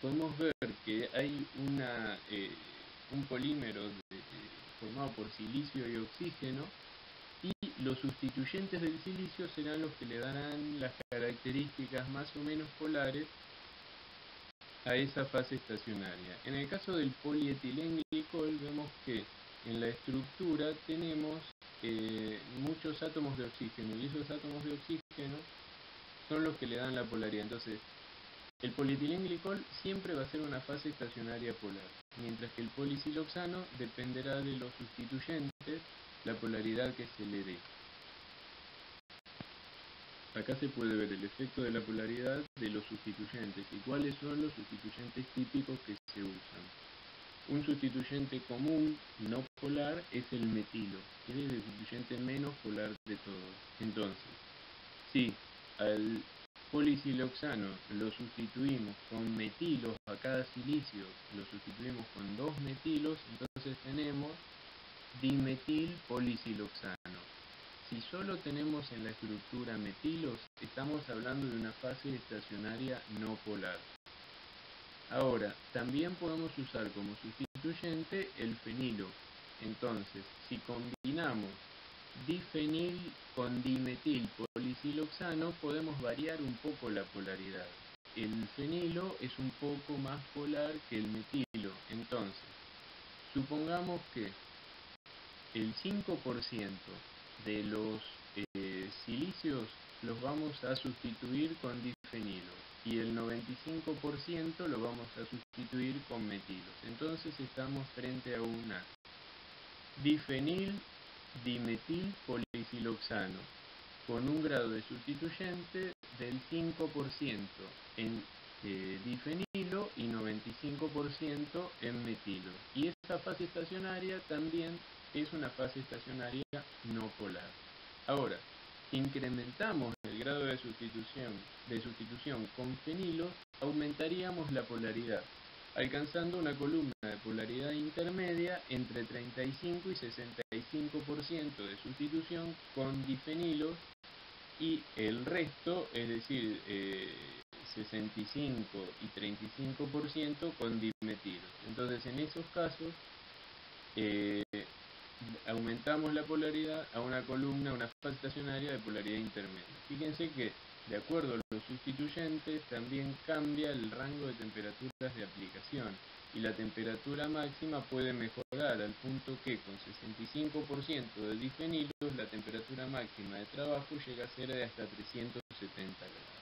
podemos ver que hay un polímero formado por silicio y oxígeno, y los sustituyentes del silicio serán los que le darán las características más o menos polares a esa fase estacionaria. En el caso del polietilenglicol vemos que en la estructura tenemos muchos átomos de oxígeno, y esos átomos de oxígeno son los que le dan la polaridad. Entonces, el polietilenglicol siempre va a ser una fase estacionaria polar, mientras que el polisiloxano dependerá de los sustituyentes, la polaridad que se le dé. Acá se puede ver el efecto de la polaridad de los sustituyentes y cuáles son los sustituyentes típicos que se usan. Un sustituyente común no polar es el metilo, que es el sustituyente menos polar de todos. Entonces, si al polisiloxano lo sustituimos con metilos, a cada silicio lo sustituimos con 2 metilos, entonces tenemos dimetil polisiloxano. Si solo tenemos en la estructura metilos, estamos hablando de una fase estacionaria no polar. Ahora, también podemos usar como sustituyente el fenilo. Entonces, si combinamos difenil con dimetil polisiloxano, podemos variar un poco la polaridad. El fenilo es un poco más polar que el metilo. Entonces, supongamos que el 5% de los silicios los vamos a sustituir con difenilo y el 95% lo vamos a sustituir con metilos. Entonces estamos frente a una difenil dimetil polisiloxano con un grado de sustituyente del 5% en difenilo y 95% en metilo. Y esta fase estacionaria también es una fase estacionaria no polar. Ahora, incrementamos el grado de sustitución con fenilos, aumentaríamos la polaridad, alcanzando una columna de polaridad intermedia entre 35 y 65% de sustitución con difenilos y el resto, es decir, 65 y 35% con dimetilos. Entonces, en esos casos, aumentamos la polaridad a una columna, una fase estacionaria de polaridad intermedia. Fíjense que, de acuerdo a los sustituyentes, también cambia el rango de temperaturas de aplicación, y la temperatura máxima puede mejorar al punto que con 65% de difenilos la temperatura máxima de trabajo llega a ser de hasta 370 grados.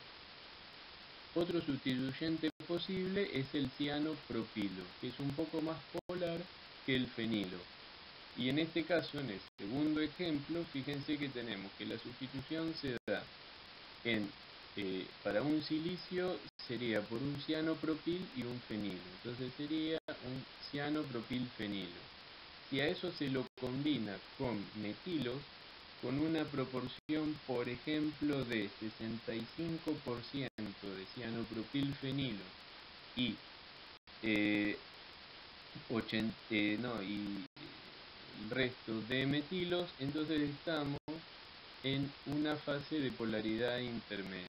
Otro sustituyente posible es el cianopropilo, que es un poco más polar que el fenilo. Y en este caso, en el segundo ejemplo, fíjense que tenemos que la sustitución se da para un silicio sería por un cianopropil y un fenilo. Entonces sería un cianopropilfenilo. Si a eso se lo combina con metilos, con una proporción, por ejemplo, de 65% de cianopropilfenilo y resto de metilos, entonces estamos en una fase de polaridad intermedia.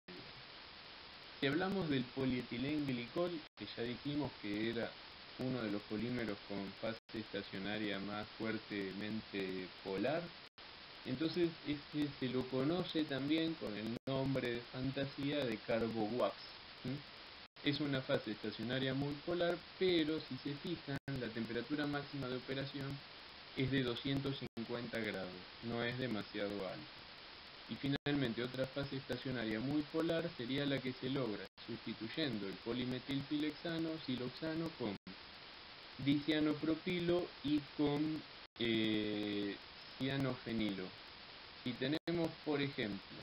Si hablamos del polietilenglicol, que ya dijimos que era uno de los polímeros con fase estacionaria más fuertemente polar, entonces este se lo conoce también con el nombre de fantasía de carbowax. Es una fase estacionaria muy polar, pero si se fijan, la temperatura máxima de operación es de 250 grados, no es demasiado alta. Y finalmente otra fase estacionaria muy polar sería la que se logra sustituyendo el polimetilsilexano, siloxano con dicianopropilo y con cianofenilo. Si tenemos, por ejemplo,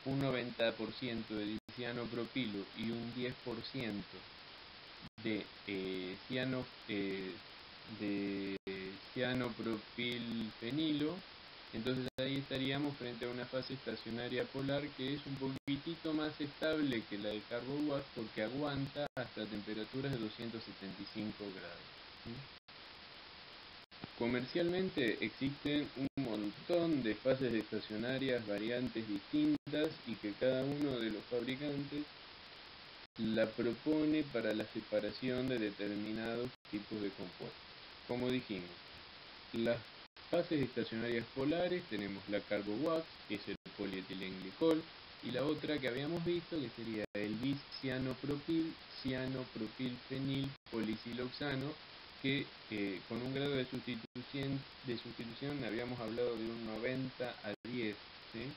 un 90% de dicianopropilo y un 10% de cianopropilfenilo, entonces ahí estaríamos frente a una fase estacionaria polar que es un poquitito más estable que la de carbowax porque aguanta hasta temperaturas de 275 grados. Comercialmente existen un montón de fases estacionarias, variantes distintas y que cada uno de los fabricantes la propone para la separación de determinados tipos de compuestos. Como dijimos, las fases estacionarias polares tenemos la carbowax, que es el polietilenglicol, y la otra que habíamos visto que sería el bis-cianopropil, cianopropilfenil polisiloxano, que con un grado de sustitución habíamos hablado de un 90 a 10. ¿Sí?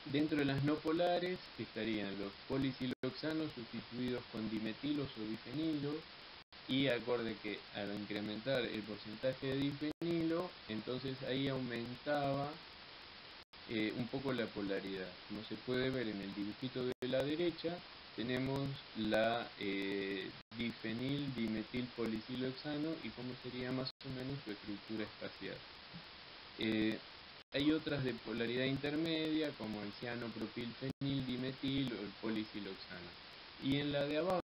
Dentro de las no polares estarían los polisiloxanos sustituidos con dimetilos o difenilos, y acorde que al incrementar el porcentaje de difenilo, entonces ahí aumentaba un poco la polaridad. Como se puede ver en el dibujito de la derecha, tenemos la difenil dimetil polisiloxano y cómo sería más o menos su estructura espacial. Hay otras de polaridad intermedia como el cianopropilfenil dimetil o el polisiloxano. Y en la de abajo,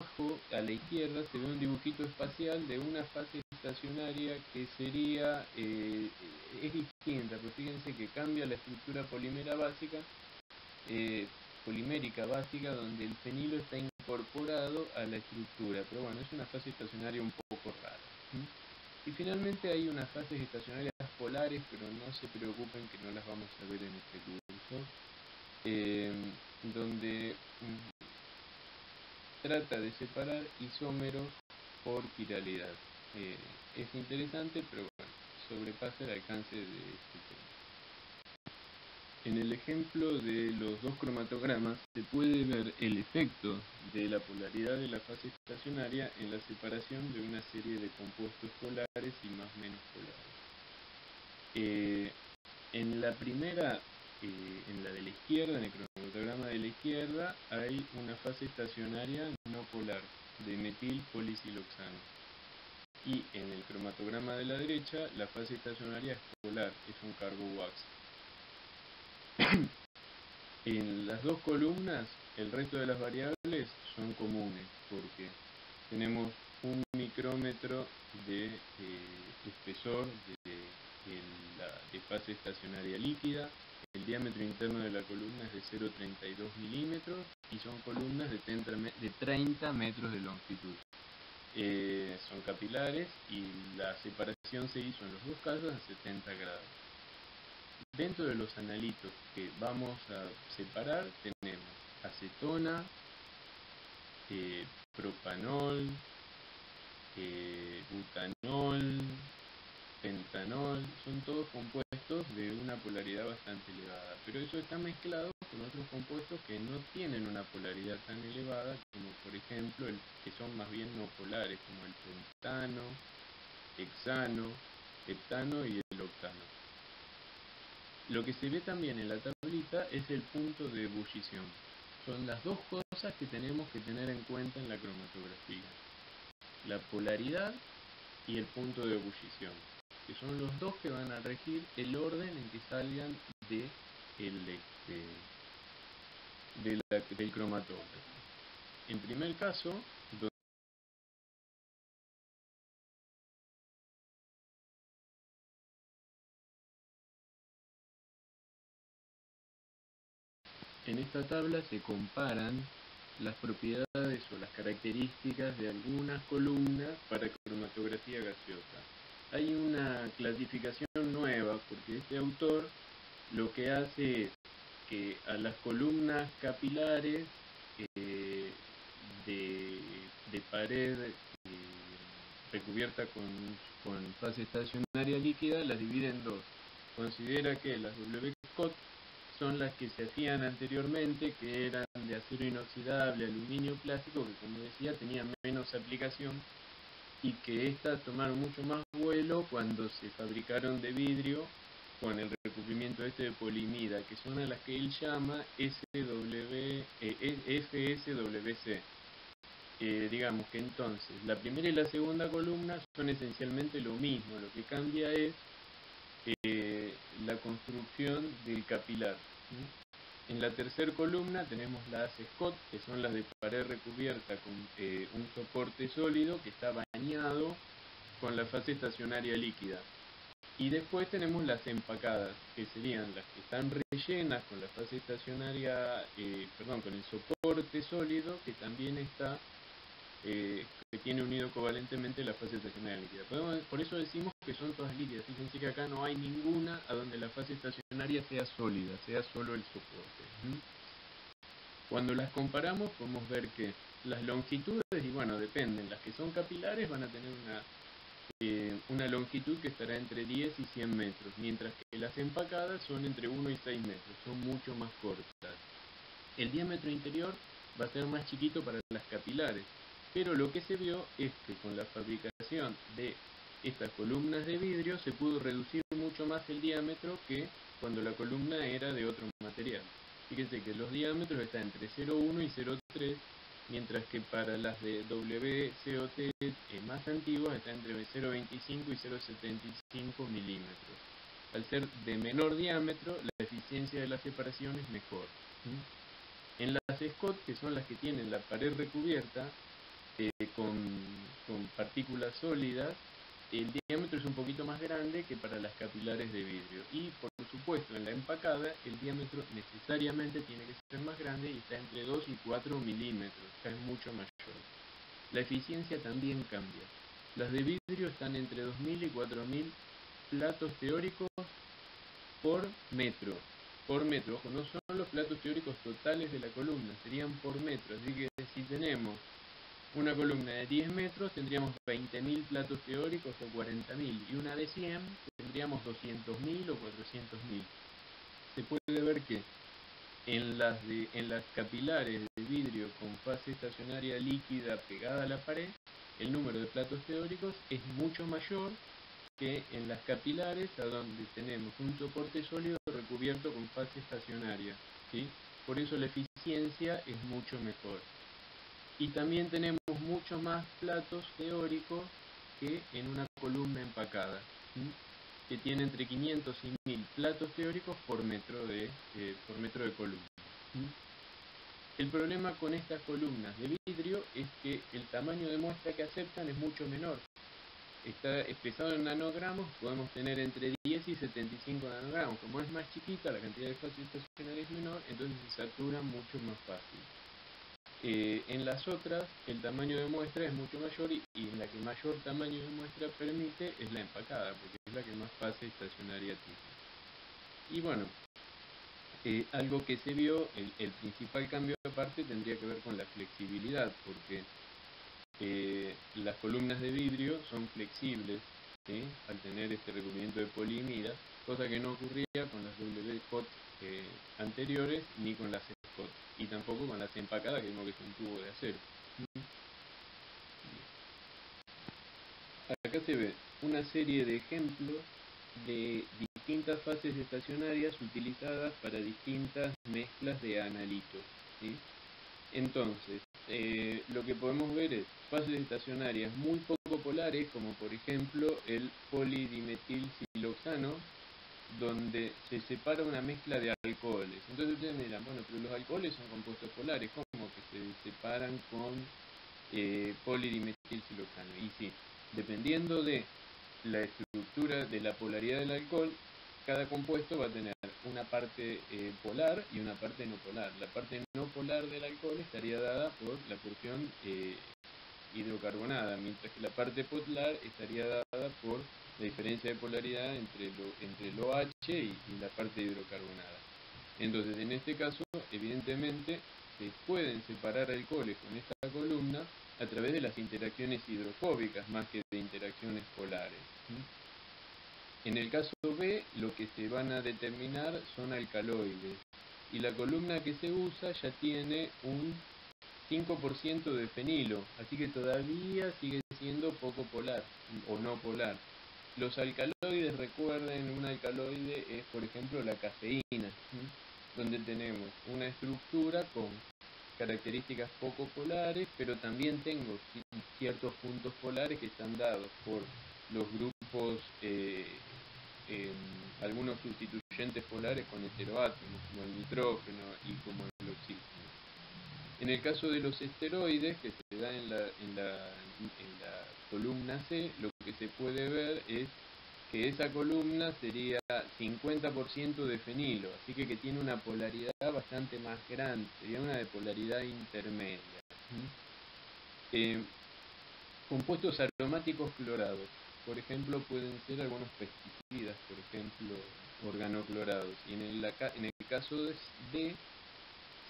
a la izquierda, se ve un dibujito espacial de una fase estacionaria que sería, es distinta, pero fíjense que cambia la estructura polimérica básica, donde el fenilo está incorporado a la estructura, pero bueno, es una fase estacionaria un poco rara. Y finalmente hay unas fases estacionarias polares, pero no se preocupen que no las vamos a ver en este curso, donde trata de separar isómeros por quiralidad. Es interesante, pero bueno, sobrepasa el alcance de este tema. En el ejemplo de los dos cromatogramas se puede ver el efecto de la polaridad de la fase estacionaria en la separación de una serie de compuestos polares y más o menos polares. En la primera, en la de la izquierda, en el cromatograma de la izquierda, hay una fase estacionaria no polar de metil polisiloxano. Y en el cromatograma de la derecha, la fase estacionaria es polar, es un carbowax. En las dos columnas, el resto de las variables son comunes, porque tenemos un micrómetro de espesor de fase estacionaria líquida, el diámetro interno de la columna es de 0,32 milímetros y son columnas de 30 metros de longitud. Son capilares y la separación se hizo en los dos casos a 70 grados. Dentro de los analitos que vamos a separar tenemos acetona, propanol, butanol, pentanol, son todos compuestos de una polaridad bastante elevada, pero eso está mezclado con otros compuestos que no tienen una polaridad tan elevada, como por ejemplo que son más bien no polares, como el pentano, hexano, heptano y el octano. Lo que se ve también en la tablita es el punto de ebullición. Son las dos cosas que tenemos que tener en cuenta en la cromatografía: la polaridad y el punto de ebullición, que son los dos que van a regir el orden en que salgan del cromatógrafo. En primer caso, En esta tabla se comparan las propiedades o las características de algunas columnas para cromatografía gaseosa. Hay una clasificación nueva porque este autor lo que hace es que a las columnas capilares de pared recubierta con fase estacionaria líquida las divide en dos. Considera que las W-Scott son las que se hacían anteriormente, que eran de acero inoxidable, aluminio, plástico, que como decía tenían menos aplicación, y que estas tomaron mucho más vuelo cuando se fabricaron de vidrio con el recubrimiento de polimida, que son a las que él llama FSWC. Digamos que entonces la primera y la segunda columna son esencialmente lo mismo, lo que cambia es la construcción del capilar. En la tercera columna tenemos las Scott, que son las de pared recubierta con un soporte sólido que está bañado con la fase estacionaria líquida. Y después tenemos las empacadas, que serían las que están rellenas con la fase estacionaria, con el soporte sólido, que también está, que tiene unido covalentemente la fase estacionaria líquida. Por eso decimos que son todas líquidas. Fíjense que acá no hay ninguna a donde la fase estacionaria sea sólida, sea solo el soporte. Cuando las comparamos podemos ver que las longitudes, y bueno, dependen, las que son capilares van a tener una longitud que estará entre 10 y 100 metros, mientras que las empacadas son entre 1 y 6 metros, son mucho más cortas. El diámetro interior va a ser más chiquito para las capilares, pero lo que se vio es que con la fabricación de estas columnas de vidrio se pudo reducir mucho más el diámetro que cuando la columna era de otro material. Fíjense que los diámetros están entre 0,1 y 0,3, mientras que para las de WCOT más antiguas está entre 0,25 y 0,75 milímetros. Al ser de menor diámetro, la eficiencia de la separación es mejor. En las Scott, que son las que tienen la pared recubierta con partículas sólidas, el diámetro es un poquito más grande que para las capilares de vidrio. Y por supuesto, en la empacada, el diámetro necesariamente tiene que ser más grande y está entre 2 y 4 milímetros, es mucho mayor. La eficiencia también cambia. Las de vidrio están entre 2000 y 4000 platos teóricos por metro. Ojo, no son los platos teóricos totales de la columna, serían por metro. Así que si tenemos una columna de 10 metros tendríamos 20.000 platos teóricos o 40.000, y una de 100 tendríamos 200.000 o 400.000. Se puede ver que en las capilares de vidrio con fase estacionaria líquida pegada a la pared, el número de platos teóricos es mucho mayor que en las capilares a donde tenemos un soporte sólido recubierto con fase estacionaria, ¿sí? Por eso la eficiencia es mucho mejor. Y también tenemos muchos más platos teóricos que en una columna empacada, que tiene entre 500 y 1000 platos teóricos por metro de columna. El problema con estas columnas de vidrio es que el tamaño de muestra que aceptan es mucho menor. Está expresado en nanogramos, podemos tener entre 10 y 75 nanogramos. Como es más chiquita, la cantidad de fase estacionaria es menor, entonces se satura mucho más fácil. En las otras el tamaño de muestra es mucho mayor y en la que mayor tamaño de muestra permite es la empacada, porque es la que más fase estacionaria tiene. Y bueno, algo que se vio, el principal cambio aparte tendría que ver con la flexibilidad, porque las columnas de vidrio son flexibles, ¿sí? Al tener este recubrimiento de polimida, cosa que no ocurría con las W-Scott anteriores ni con las Scott, y tampoco con las empacadas, que vimos que es un tubo de acero. Acá se ve una serie de ejemplos de distintas fases estacionarias utilizadas para distintas mezclas de analitos, ¿sí? Entonces, lo que podemos ver es fases estacionarias muy poco polares, como por ejemplo el polidimetilsiloxano, donde se separa una mezcla de alcoholes. Entonces ustedes me dirán, bueno, pero los alcoholes son compuestos polares, ¿cómo que se separan con polidimetilsiloxano? Y sí, dependiendo de la estructura de la polaridad del alcohol, cada compuesto va a tener una parte polar y una parte no polar. La parte no polar del alcohol estaría dada por la porción hidrocarbonada, mientras que la parte polar estaría dada por la diferencia de polaridad entre el OH y la parte hidrocarbonada. Entonces, en este caso, evidentemente, se pueden separar alcoholes con esta columna a través de las interacciones hidrofóbicas más que de interacciones polares. En el caso B, lo que se van a determinar son alcaloides, y la columna que se usa ya tiene un 5% de fenilo, así que todavía sigue siendo poco polar o no polar. Los alcaloides, recuerden, un alcaloide es, por ejemplo, la cafeína, donde tenemos una estructura con características poco polares, pero también tengo ciertos puntos polares que están dados por los grupos, algunos sustituyentes polares con heteroátomos, como el nitrógeno y como el oxígeno. En el caso de los esteroides, que se da en la columna C, lo que se puede ver es que esa columna sería 50% de fenilo, así que tiene una polaridad bastante más grande, sería una de polaridad intermedia. Compuestos aromáticos clorados, por ejemplo, pueden ser algunos pesticidas, por ejemplo, organoclorados, y en el caso de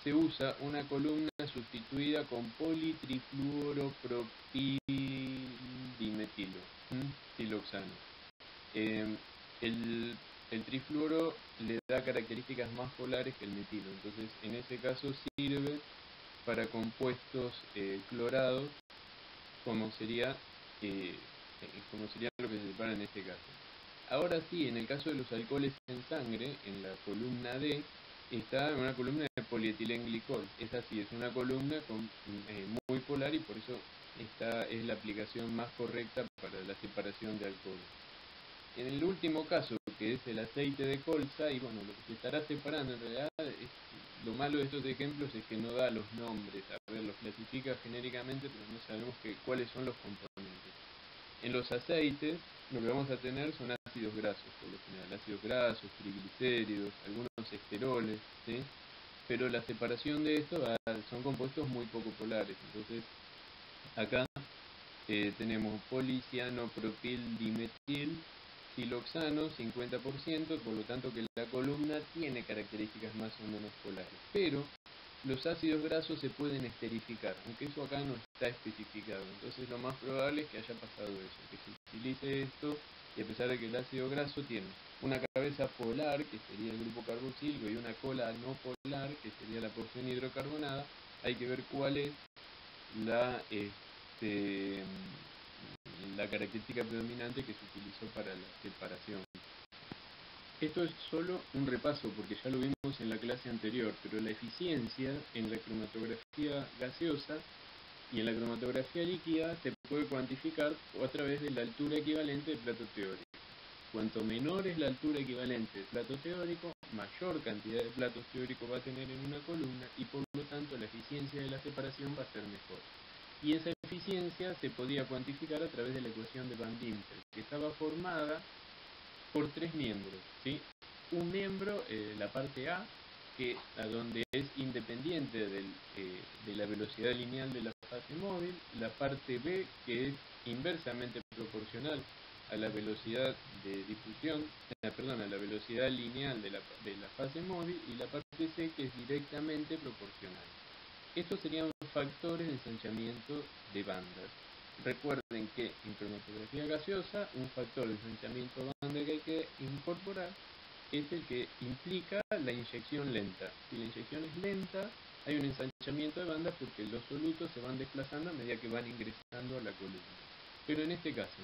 se usa una columna sustituida con politrifluoropropildimetilo, siloxano. El trifluoro le da características más polares que el metilo, entonces en ese caso sirve para compuestos clorados, como sería lo que se separa en este caso. Ahora sí, en el caso de los alcoholes en sangre, en la columna D, está una columna de polietilenglicol. Esa sí es una columna muy polar, y por eso esta es la aplicación más correcta para la separación de alcoholes. En el último caso, que es el aceite de colza, y bueno, lo que se estará separando en realidad, lo malo de estos ejemplos es que no da los nombres, a ver, los clasifica genéricamente, pero no sabemos cuáles son los componentes. En los aceites, lo que vamos a tener son ácidos grasos, por lo general, ácidos grasos, triglicéridos, algunos esteroles, ¿sí? Pero la separación de estos son compuestos muy poco polares, entonces acá tenemos policianopropildimetil siloxano 50%, por lo tanto que la columna tiene características más o menos polares, pero los ácidos grasos se pueden esterificar, aunque eso acá no está especificado, entonces lo más probable es que haya pasado eso, que se utilice esto, y a pesar de que el ácido graso tiene una cabeza polar, que sería el grupo carboxílico, y una cola no polar, que sería la porción hidrocarbonada, hay que ver cuál es la característica predominante que se utilizó para la separación. Esto es solo un repaso porque ya lo vimos en la clase anterior, pero la eficiencia en la cromatografía gaseosa y en la cromatografía líquida se puede cuantificar a través de la altura equivalente del plato teórico. Cuanto menor es la altura equivalente del plato teórico, mayor cantidad de platos teóricos va a tener en una columna, y por lo tanto la eficiencia de la separación va a ser mejor. Y esa eficiencia se podía cuantificar a través de la ecuación de Van Diemt, que estaba formada por tres miembros, ¿sí? Un miembro, la parte A, donde es independiente de la velocidad lineal de la fase móvil, la parte B, que es inversamente proporcional a la velocidad de difusión, a la velocidad lineal de la fase móvil, y la parte C, que es directamente proporcional. Estos serían factores de ensanchamiento de bandas. Recuerden que en cromatografía gaseosa, un factor de ensanchamiento de banda que hay que incorporar es el que implica la inyección lenta. Si la inyección es lenta, hay un ensanchamiento de banda porque los solutos se van desplazando a medida que van ingresando a la columna. Pero en este caso,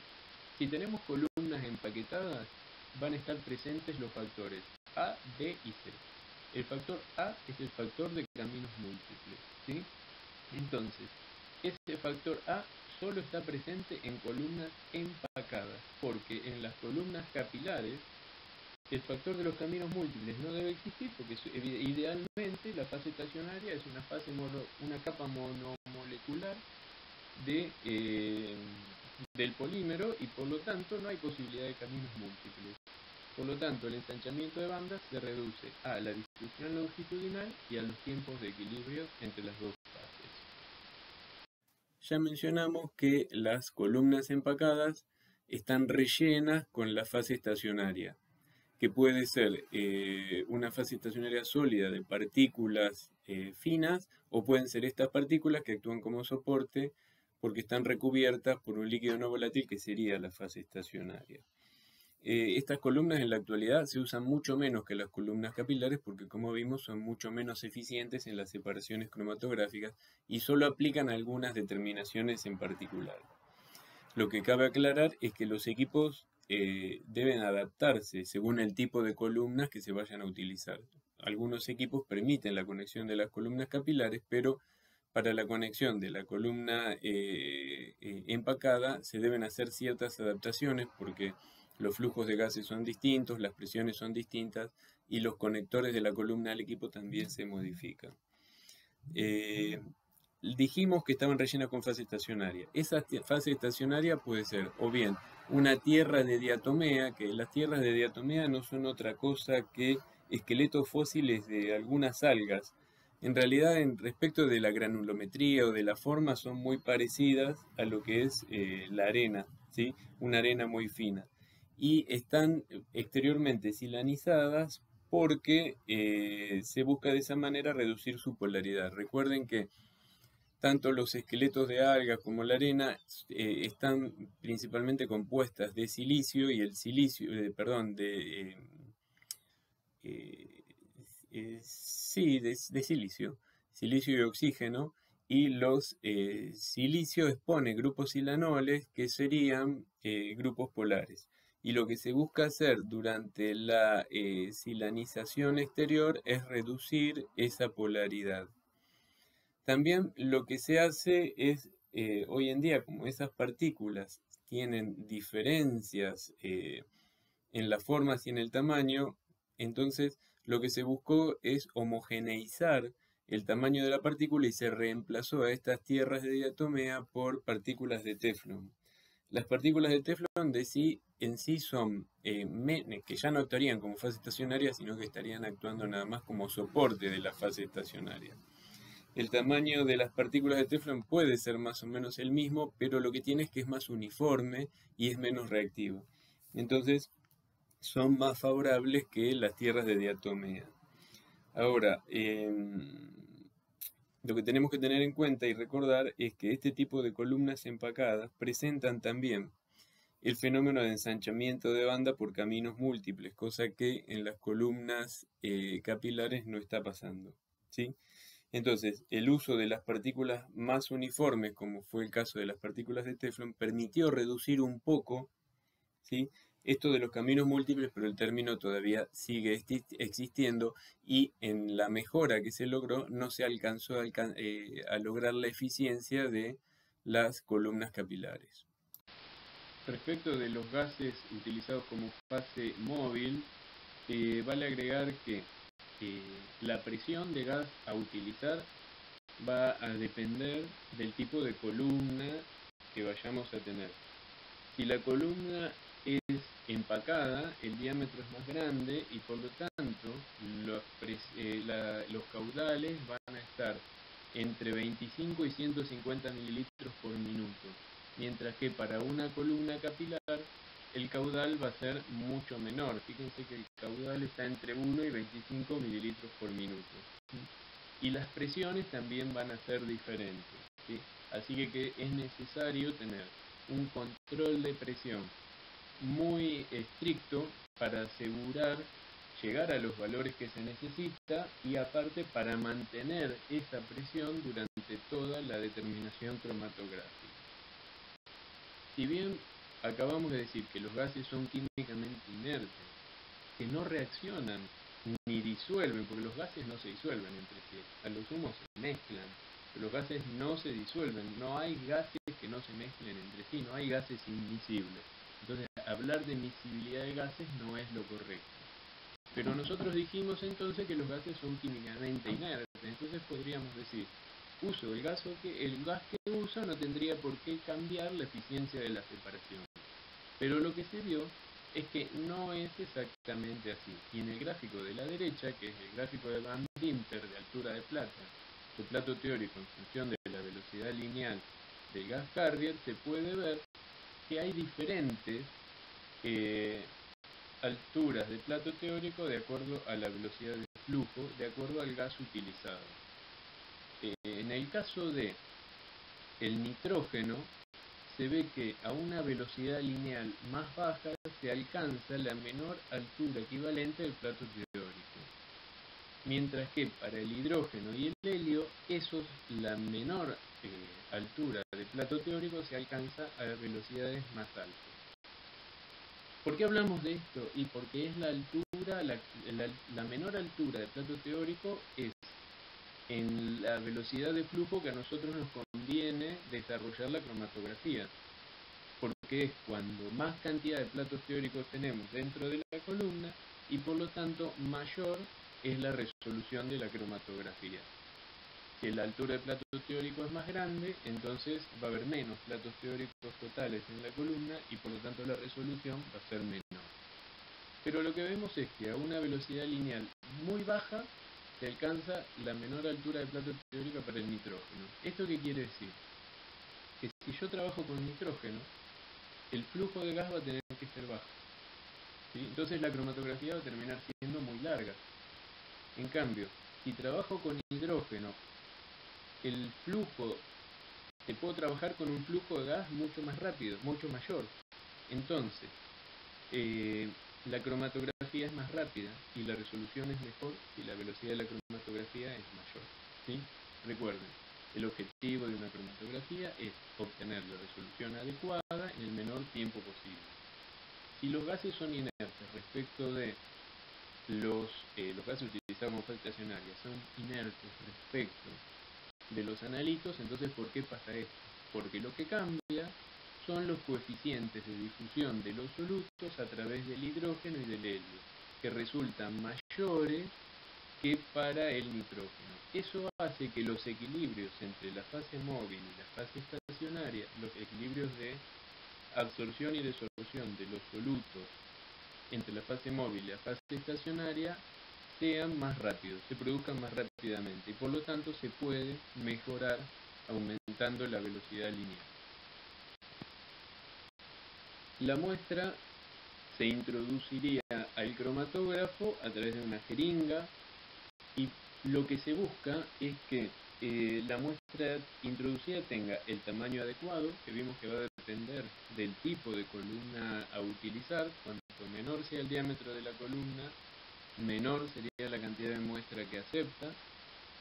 si tenemos columnas empaquetadas, van a estar presentes los factores A, B y C. El factor A es el factor de caminos múltiples, ¿sí? Entonces, ese factor A solo está presente en columnas empacadas, porque en las columnas capilares el factor de los caminos múltiples no debe existir, porque idealmente la fase estacionaria es una capa monomolecular del polímero, y por lo tanto no hay posibilidad de caminos múltiples. Por lo tanto, el ensanchamiento de bandas se reduce a la distribución longitudinal y a los tiempos de equilibrio entre las dos fases. Ya mencionamos que las columnas empacadas están rellenas con la fase estacionaria, que puede ser una fase estacionaria sólida de partículas finas, o pueden ser estas partículas que actúan como soporte porque están recubiertas por un líquido no volátil que sería la fase estacionaria. Estas columnas en la actualidad se usan mucho menos que las columnas capilares porque, como vimos, son mucho menos eficientes en las separaciones cromatográficas y solo aplican algunas determinaciones en particular. Lo que cabe aclarar es que los equipos deben adaptarse según el tipo de columnas que se vayan a utilizar. Algunos equipos permiten la conexión de las columnas capilares, pero para la conexión de la columna empacada se deben hacer ciertas adaptaciones porque los flujos de gases son distintos, las presiones son distintas y los conectores de la columna al equipo también se modifican. Dijimos que estaban rellenas con fase estacionaria. Esa fase estacionaria puede ser o bien una tierra de diatomea, que las tierras de diatomea no son otra cosa que esqueletos fósiles de algunas algas. En realidad, en respecto de la granulometría o de la forma, son muy parecidas a lo que es la arena, ¿sí? Una arena muy fina. Y están exteriormente silanizadas porque se busca de esa manera reducir su polaridad. Recuerden que tanto los esqueletos de algas como la arena están principalmente compuestas de silicio y el silicio, de silicio y oxígeno, y los silicios exponen grupos silanoles que serían grupos polares. Y lo que se busca hacer durante la silanización exterior es reducir esa polaridad. También lo que se hace es, hoy en día, como esas partículas tienen diferencias en las formas y en el tamaño, entonces lo que se buscó es homogeneizar el tamaño de la partícula y se reemplazó a estas tierras de diatomea por partículas de teflón. Las partículas de teflón en sí son que ya no actuarían como fase estacionaria, sino que estarían actuando nada más como soporte de la fase estacionaria. El tamaño de las partículas de teflón puede ser más o menos el mismo, pero lo que tiene es que es más uniforme y es menos reactivo. Entonces, son más favorables que las tierras de diatomea. Ahora, lo que tenemos que tener en cuenta y recordar es que este tipo de columnas empacadas presentan también el fenómeno de ensanchamiento de banda por caminos múltiples, cosa que en las columnas capilares no está pasando, ¿sí? Entonces, el uso de las partículas más uniformes, como fue el caso de las partículas de teflón, permitió reducir un poco, ¿sí?, esto de los caminos múltiples, pero el término todavía sigue existiendo y en la mejora que se logró no se alcanzó a lograr la eficiencia de las columnas capilares. Respecto de los gases utilizados como fase móvil, vale agregar que la presión de gas a utilizar va a depender del tipo de columna que vayamos a tener. Si la columna es empacada, el diámetro es más grande y por lo tanto los caudales van a estar entre 25 y 150 mililitros por minuto, mientras que para una columna capilar el caudal va a ser mucho menor. Fíjense que el caudal está entre 1 y 25 mililitros por minuto. Y las presiones también van a ser diferentes, ¿sí? Así que es necesario tener un control de presión muy estricto para asegurar llegar a los valores que se necesita y aparte para mantener esa presión durante toda la determinación cromatográfica. Si bien acabamos de decir que los gases son químicamente inertes, que no reaccionan ni disuelven, porque los gases no se disuelven entre sí, a lo sumo se mezclan, pero los gases no se disuelven, no hay gases que no se mezclen entre sí, no hay gases invisibles. Entonces, hablar de miscibilidad de gases no es lo correcto. Pero nosotros dijimos entonces que los gases son químicamente inertes, entonces podríamos decir, el gas que uso no tendría por qué cambiar la eficiencia de la separación. Pero lo que se vio es que no es exactamente así. Y en el gráfico de la derecha, que es el gráfico de Van Dinter de altura de plato teórico en función de la velocidad lineal del gas Carrier, se puede ver que hay diferentes alturas de plato teórico de acuerdo a la velocidad de flujo, de acuerdo al gas utilizado. En el caso de el nitrógeno, se ve que a una velocidad lineal más baja se alcanza la menor altura equivalente del plato teórico. Mientras que para el hidrógeno y el helio, la menor altura de plato teórico se alcanza a velocidades más altas. ¿Por qué hablamos de esto? Y porque es la menor altura de plato teórico es en la velocidad de flujo que a nosotros nos conviene desarrollar la cromatografía, porque es cuando más cantidad de platos teóricos tenemos dentro de la columna y por lo tanto mayor es la resolución de la cromatografía. Si la altura de plato teórico es más grande, entonces va a haber menos platos teóricos totales en la columna y por lo tanto la resolución va a ser menor. Pero lo que vemos es que a una velocidad lineal muy baja se alcanza la menor altura de plato teórico para el nitrógeno. ¿Esto qué quiere decir? Que si yo trabajo con nitrógeno, el flujo de gas va a tener que ser bajo, ¿sí? Entonces la cromatografía va a terminar siendo muy larga. En cambio, si trabajo con hidrógeno, el flujo, puedo trabajar con un flujo de gas mucho más rápido, mucho mayor. Entonces, la cromatografía es más rápida y la resolución es mejor y la velocidad de la cromatografía es mayor, ¿sí? Recuerden, el objetivo de una cromatografía es obtener la resolución adecuada en el menor tiempo posible. Si los gases son inertes respecto de los gases utilizados como fase estacionaria son inertes respecto de los analitos, entonces ¿por qué pasa esto? Porque lo que cambia son los coeficientes de difusión de los solutos a través del hidrógeno y del helio, que resultan mayores que para el nitrógeno. Eso hace que los equilibrios entre la fase móvil y la fase estacionaria, los equilibrios de absorción y desorción de los solutos entre la fase móvil y la fase estacionaria sean más rápidos, se produzcan más rápidamente y por lo tanto se puede mejorar aumentando la velocidad lineal. La muestra se introduciría al cromatógrafo a través de una jeringa y lo que se busca es que la muestra introducida tenga el tamaño adecuado, que vimos que va a depender del tipo de columna a utilizar. Cuanto menor sea el diámetro de la columna, menor sería la cantidad de muestra que acepta,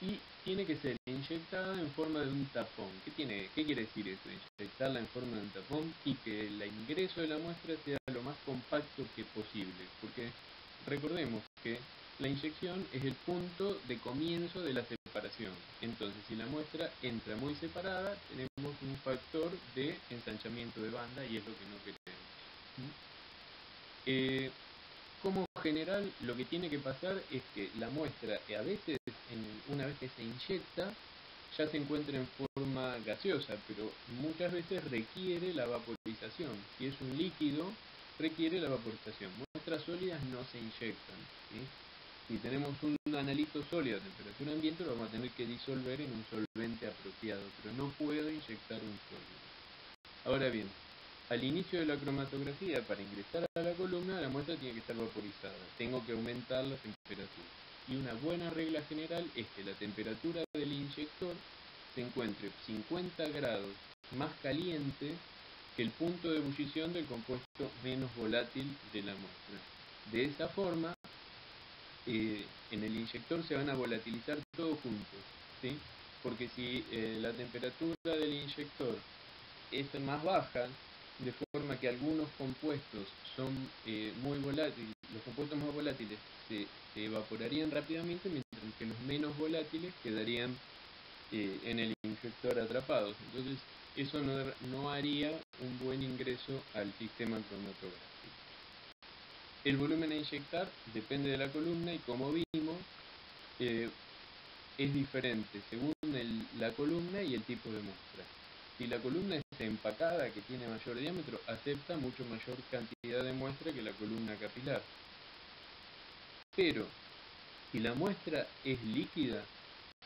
y tiene que ser inyectada en forma de un tapón. ¿Qué quiere decir eso? Inyectarla en forma de un tapón y que el ingreso de la muestra sea lo más compacto que posible, porque recordemos que la inyección es el punto de comienzo de la separación. Entonces, si la muestra entra muy separada, tenemos un factor de ensanchamiento de banda y es lo que no queremos. Como general, lo que tiene que pasar es que la muestra, a veces, una vez que se inyecta, ya se encuentra en forma gaseosa, pero muchas veces requiere la vaporización. Si es un líquido, requiere la vaporización. Muestras sólidas no se inyectan, ¿sí? Si tenemos un analito sólido a temperatura ambiente, lo vamos a tener que disolver en un solvente apropiado, pero no puedo inyectar un sólido. Ahora bien, al inicio de la cromatografía, para ingresar a la columna, la muestra tiene que estar vaporizada. Tengo que aumentar la temperatura. Y una buena regla general es que la temperatura del inyector se encuentre 50 grados más caliente que el punto de ebullición del compuesto menos volátil de la muestra. De esa forma, en el inyector se van a volatilizar todos juntos, ¿sí? Porque si la temperatura del inyector es más baja, de forma que algunos compuestos son muy volátiles, los compuestos más volátiles se evaporarían rápidamente, mientras que los menos volátiles quedarían en el inyector atrapados. Entonces, eso no haría un buen ingreso al sistema cromatográfico. El volumen a inyectar depende de la columna y, como vimos, es diferente según la columna y el tipo de muestra. Si la columna está empacada, que tiene mayor diámetro, acepta mucho mayor cantidad de muestra que la columna capilar. Pero si la muestra es líquida,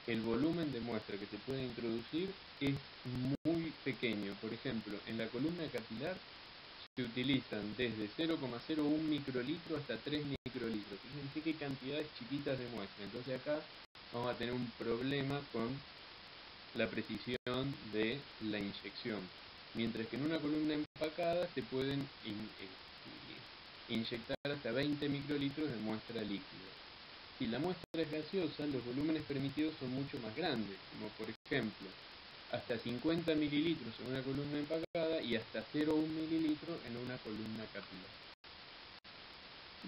el volumen de muestra que se puede introducir es muy pequeño. Por ejemplo, en la columna capilar se utilizan desde 0,01 microlitro hasta 3 microlitros. Fíjense qué cantidades chiquitas de muestra. Entonces acá vamos a tener un problema con la precisión de la inyección. Mientras que en una columna empacada se pueden inyectar hasta 20 microlitros de muestra líquida. Si la muestra es gaseosa, los volúmenes permitidos son mucho más grandes, como por ejemplo, hasta 50 mililitros en una columna empacada y hasta 0,1 mililitro en una columna capilar.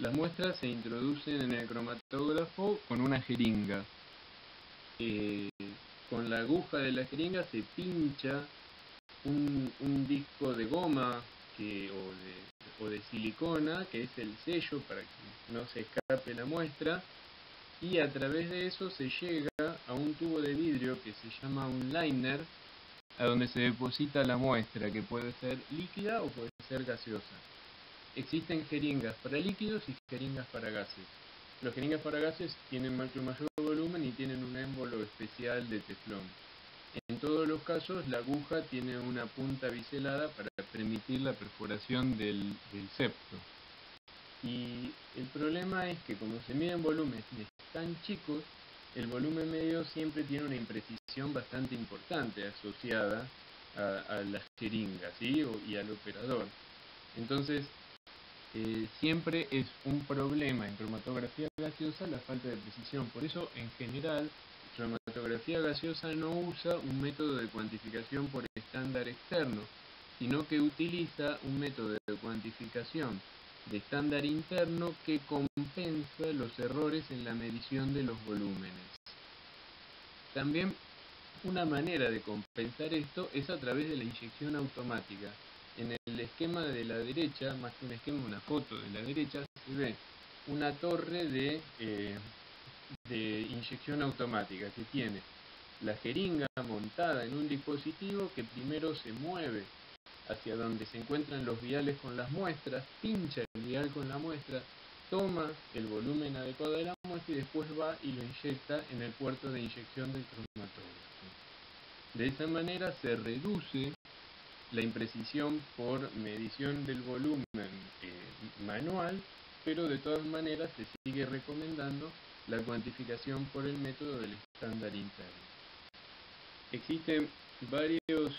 Las muestras se introducen en el cromatógrafo con una jeringa. Con la aguja de la jeringa se pincha un disco de goma o de silicona, que es el sello para que no se escape la muestra, y a través de eso se llega a un tubo de vidrio que se llama un liner, a donde se deposita la muestra, que puede ser líquida o puede ser gaseosa. Existen jeringas para líquidos y jeringas para gases. Las jeringas para gases tienen mucho mayor volumen y tienen un émbolo especial de teflón. En todos los casos, la aguja tiene una punta biselada para permitir la perforación del septo. Y el problema es que como se miden volúmenes tan chicos, el volumen medio siempre tiene una imprecisión bastante importante asociada a las jeringas, ¿sí? Y al operador. Entonces, siempre es un problema en cromatografía gaseosa la falta de precisión. Por eso, en general, cromatografía gaseosa no usa un método de cuantificación por estándar externo, sino que utiliza un método de cuantificación de estándar interno que compensa los errores en la medición de los volúmenes. También una manera de compensar esto es a través de la inyección automática. En el esquema de la derecha, más que un esquema, una foto de la derecha, se ve una torre de inyección automática que tiene la jeringa montada en un dispositivo que primero se mueve hacia donde se encuentran los viales con las muestras, pincha el vial con la muestra, toma el volumen adecuado de la muestra y después va y lo inyecta en el puerto de inyección del cromatógrafo. De esa manera se reduce la imprecisión por medición del volumen manual, pero de todas maneras se sigue recomendando la cuantificación por el método del estándar interno. Existen varios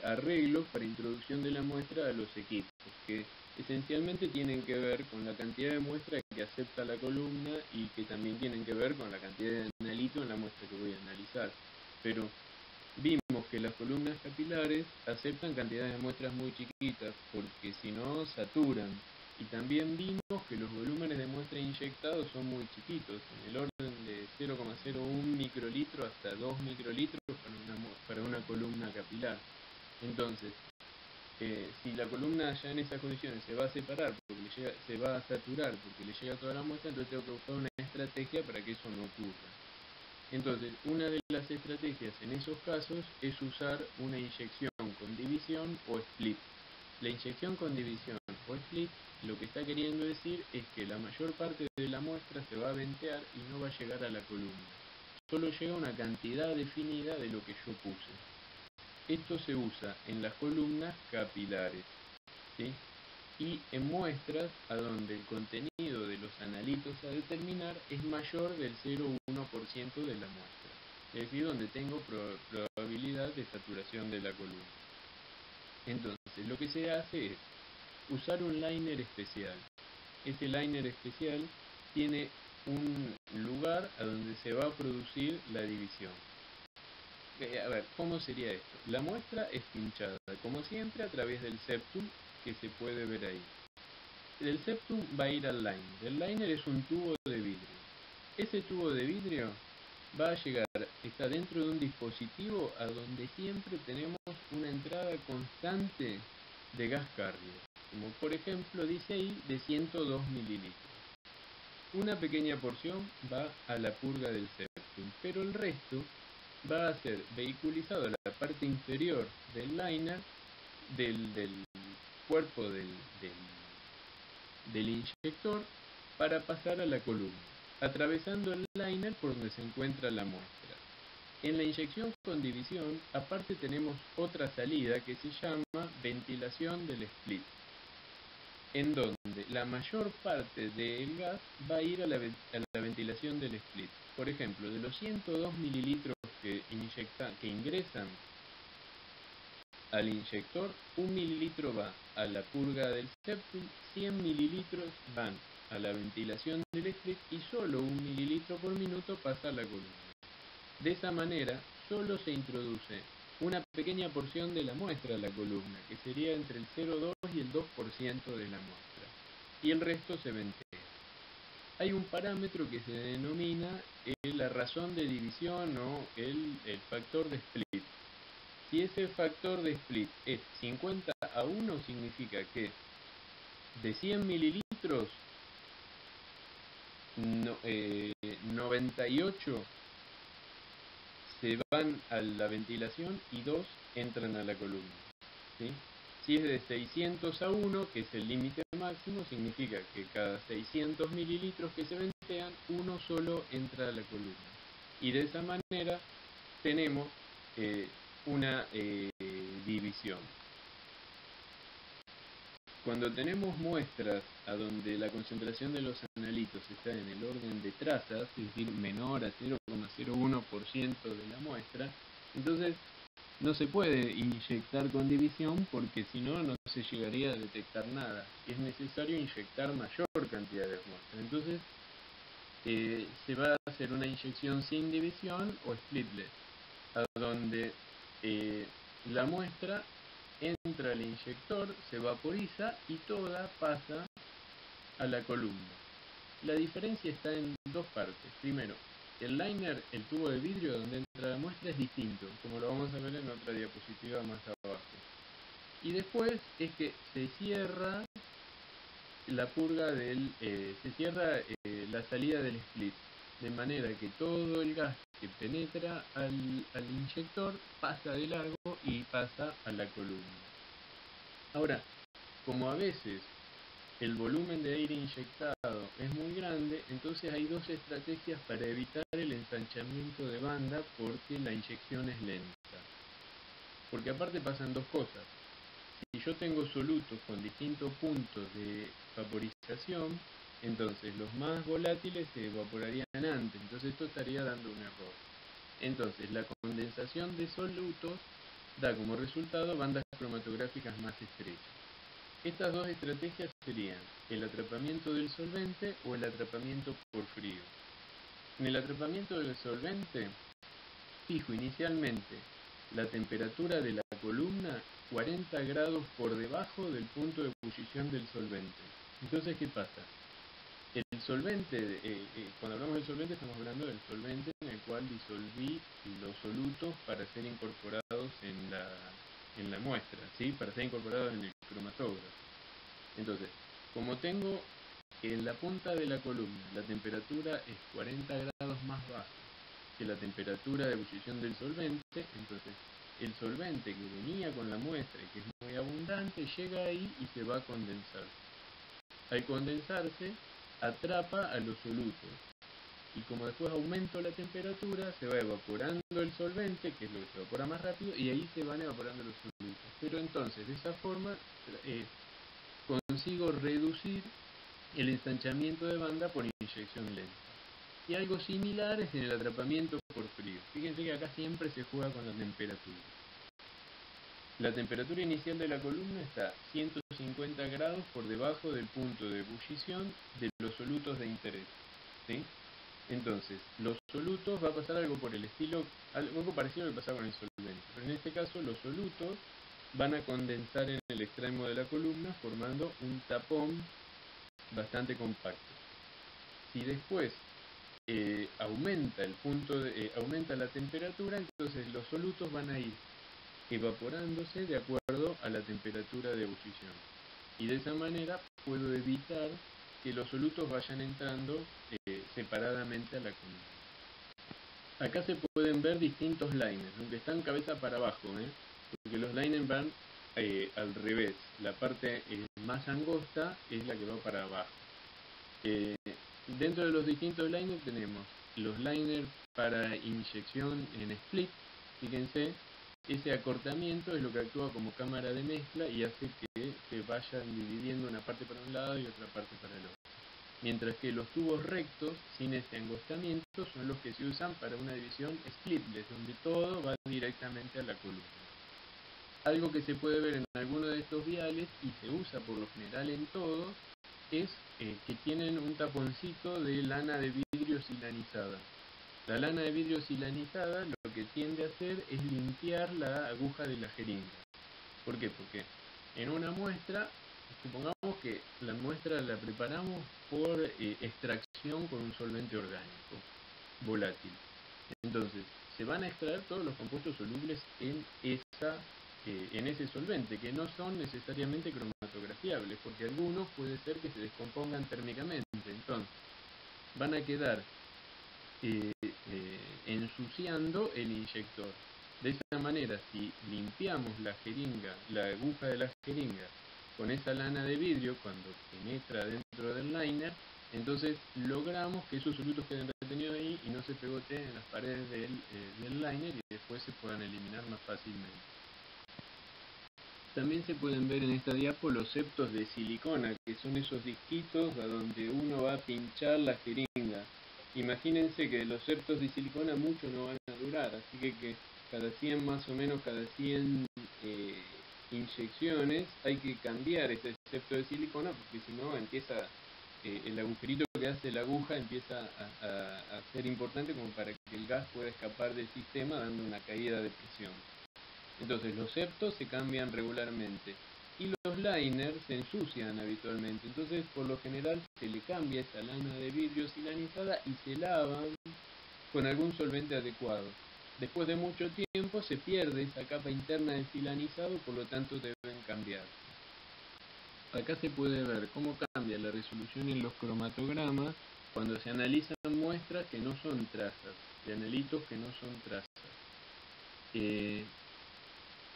arreglos para introducción de la muestra a los equipos, que esencialmente tienen que ver con la cantidad de muestra que acepta la columna y que también tienen que ver con la cantidad de analito en la muestra que voy a analizar. Pero vimos que las columnas capilares aceptan cantidades de muestras muy chiquitas porque si no saturan. Y también vimos que los volúmenes de muestra inyectados son muy chiquitos, en el orden de 0,01 microlitro hasta 2 microlitros para una columna capilar. Entonces, si la columna ya en esas condiciones se va a separar, porque se va a saturar, porque le llega toda la muestra, entonces tengo que buscar una estrategia para que eso no ocurra. Entonces, una de las estrategias en esos casos es usar una inyección con división o split. La inyección con división o split lo que está queriendo decir es que la mayor parte de la muestra se va a ventear y no va a llegar a la columna. Solo llega una cantidad definida de lo que yo puse. Esto se usa en las columnas capilares, ¿sí? Y en muestras a donde el contenido de los analitos a determinar es mayor del 0,1% de la muestra, es decir, donde tengo probabilidad de saturación de la columna. Entonces, lo que se hace es usar un liner especial. Este liner especial tiene un lugar a donde se va a producir la división. A ver, ¿cómo sería esto? La muestra es pinchada, como siempre, a través del septum, que se puede ver ahí. El septum va a ir al liner. El liner es un tubo de vidrio. Ese tubo de vidrio va a llegar, está dentro de un dispositivo a donde siempre tenemos una entrada constante de gas carrier, como por ejemplo dice ahí, de 102 mililitros. Una pequeña porción va a la purga del septum, pero el resto va a ser vehiculizado a la parte inferior del liner, del cuerpo del inyector, para pasar a la columna, atravesando el liner por donde se encuentra la muestra. En la inyección con división, aparte tenemos otra salida que se llama ventilación del split, en donde la mayor parte del gas va a ir a la ventilación del split. Por ejemplo, de los 102 mililitros que ingresan al inyector, 1 mililitro va a la purga del septum, 100 mililitros van a la ventilación del split y solo 1 mililitro por minuto pasa a la columna. De esa manera, solo se introduce una pequeña porción de la muestra a la columna, que sería entre el 0,2 y el 2% de la muestra, y el resto se ventea. Hay un parámetro que se denomina la razón de división o el factor de split. Si ese factor de split es 50:1, significa que de 100 mililitros, 98 se van a la ventilación y 2 entran a la columna, ¿sí? Si es de 600:1, que es el límite máximo, significa que cada 600 mililitros que se ventean, uno solo entra a la columna. Y de esa manera tenemos una división. Cuando tenemos muestras a donde la concentración de los analitos está en el orden de trazas, es decir, menor a 0,01% de la muestra, entonces no se puede inyectar con división, porque si no, no se llegaría a detectar nada. Es necesario inyectar mayor cantidad de muestras. Entonces se va a hacer una inyección sin división o splitless, a donde la muestra entra al inyector, se vaporiza y toda pasa a la columna. La diferencia está en dos partes. Primero, el liner, el tubo de vidrio donde entra la muestra, es distinto, como lo vamos a ver en otra diapositiva más abajo. Y después es que se cierra la purga se cierra la salida del split, de manera que todo el gas que penetra al inyector pasa de largo y pasa a la columna. Ahora, como a veces el volumen de aire inyectado es muy grande, entonces hay dos estrategias para evitar el ensanchamiento de banda, porque la inyección es lenta. Porque aparte pasan dos cosas. Si yo tengo solutos con distintos puntos de vaporización, entonces los más volátiles se evaporarían antes, entonces esto estaría dando un error. Entonces la condensación de solutos da como resultado bandas cromatográficas más estrechas. Estas dos estrategias serían el atrapamiento del solvente o el atrapamiento por frío. En el atrapamiento del solvente, fijo inicialmente la temperatura de la columna 40 grados por debajo del punto de ebullición del solvente. Entonces, ¿qué pasa? El solvente, cuando hablamos del solvente, estamos hablando del solvente en el cual disolví los solutos para ser incorporados en la muestra, ¿sí? Para ser incorporados en el cromatógrafo. Entonces, como tengo en la punta de la columna la temperatura es 40 grados más baja que la temperatura de ebullición del solvente, entonces el solvente que venía con la muestra y que es muy abundante llega ahí y se va a condensar. Al condensarse, atrapa a los solutos, y como después aumento la temperatura, se va evaporando el solvente, que es lo que se evapora más rápido, y ahí se van evaporando los solutos. Pero entonces, de esa forma, consigo reducir el ensanchamiento de banda por inyección lenta. Y algo similar es en el atrapamiento por frío. Fíjense que acá siempre se juega con la temperatura. La temperatura inicial de la columna está 150 grados por debajo del punto de ebullición de los solutos de interés, ¿sí? Entonces, los solutos, va a pasar algo por el estilo, algo parecido a lo que pasaba con el solvente, pero en este caso los solutos van a condensar en el extremo de la columna, formando un tapón bastante compacto. Si después aumenta la temperatura, entonces los solutos van a ir evaporándose de acuerdo a la temperatura de ebullición, y de esa manera puedo evitar que los solutos vayan entrando separadamente a la columna. Acá se pueden ver distintos liners, aunque están cabeza para abajo, porque los liners van al revés. La parte más angosta es la que va para abajo. Dentro de los distintos liners tenemos los liners para inyección en split. Fíjense, ese acortamiento es lo que actúa como cámara de mezcla y hace que se vayan dividiendo una parte para un lado y otra parte para el otro. Mientras que los tubos rectos, sin ese angostamiento, son los que se usan para una división splitless, donde todo va directamente a la columna. Algo que se puede ver en alguno de estos viales, y se usa por lo general en todos, es que tienen un taponcito de lana de vidrio silanizada. La lana de vidrio silanizada lo que tiende a hacer es limpiar la aguja de la jeringa. ¿Por qué? Porque en una muestra, supongamos que la muestra la preparamos por extracción con un solvente orgánico volátil. Entonces, se van a extraer todos los compuestos solubles en ese solvente, que no son necesariamente cromatografiables, porque algunos puede ser que se descompongan térmicamente. Entonces, van a quedar ensuciando el inyector. De esa manera, si limpiamos la jeringa, la aguja de la jeringa, con esa lana de vidrio, cuando penetra dentro del liner, entonces logramos que esos solutos queden retenidos ahí y no se pegoteen en las paredes del liner y después se puedan eliminar más fácilmente. También se pueden ver en esta diapo los septos de silicona, que son esos disquitos a donde uno va a pinchar la jeringa. Imagínense que los septos de silicona mucho no van a durar, así que cada 100 más o menos, cada 100 inyecciones hay que cambiar ese septo de silicona, porque si no empieza el agujerito que hace la aguja empieza a ser importante como para que el gas pueda escapar del sistema dando una caída de presión. Entonces los septos se cambian regularmente y los liners se ensucian habitualmente. Entonces por lo general se le cambia esa lana de vidrio silanizada y se lavan con algún solvente adecuado. Después de mucho tiempo se pierde esa capa interna del silanizado, por lo tanto deben cambiar. Acá se puede ver cómo cambia la resolución en los cromatogramas cuando se analizan muestras que no son trazas, de analitos que no son trazas.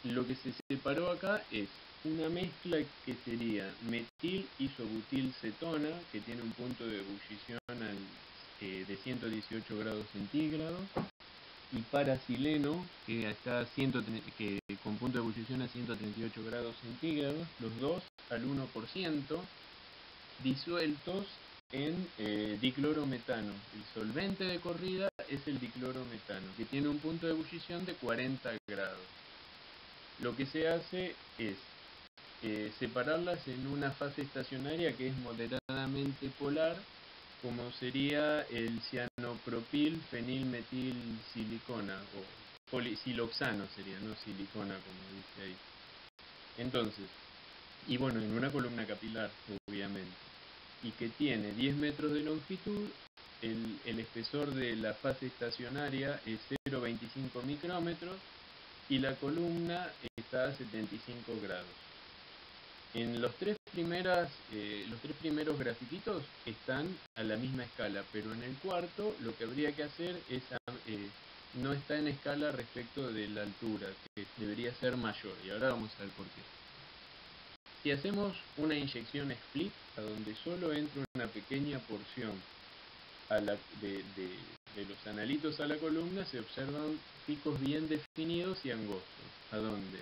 Lo que se separó acá es una mezcla que sería metil isobutilcetona, que tiene un punto de ebullición de 118 grados centígrados, y paracileno, que está con punto de ebullición a 138 grados centígrados, los dos al 1%, disueltos en diclorometano. El solvente de corrida es el diclorometano, que tiene un punto de ebullición de 40 grados. Lo que se hace es separarlas en una fase estacionaria que es moderadamente polar, como sería el cianopropil fenilmetilsilicona, o polisiloxano sería, no silicona como dice ahí. Entonces, y bueno, en una columna capilar, obviamente, y que tiene 10 metros de longitud, el espesor de la fase estacionaria es 0,25 micrómetros, y la columna está a 75 grados. En los tres primeros grafiquitos están a la misma escala, pero en el cuarto lo que habría que hacer es no está en escala respecto de la altura, que debería ser mayor, y ahora vamos a ver por qué. Si hacemos una inyección split, a donde solo entra una pequeña porción de los analitos a la columna, se observan picos bien definidos y angostos, a donde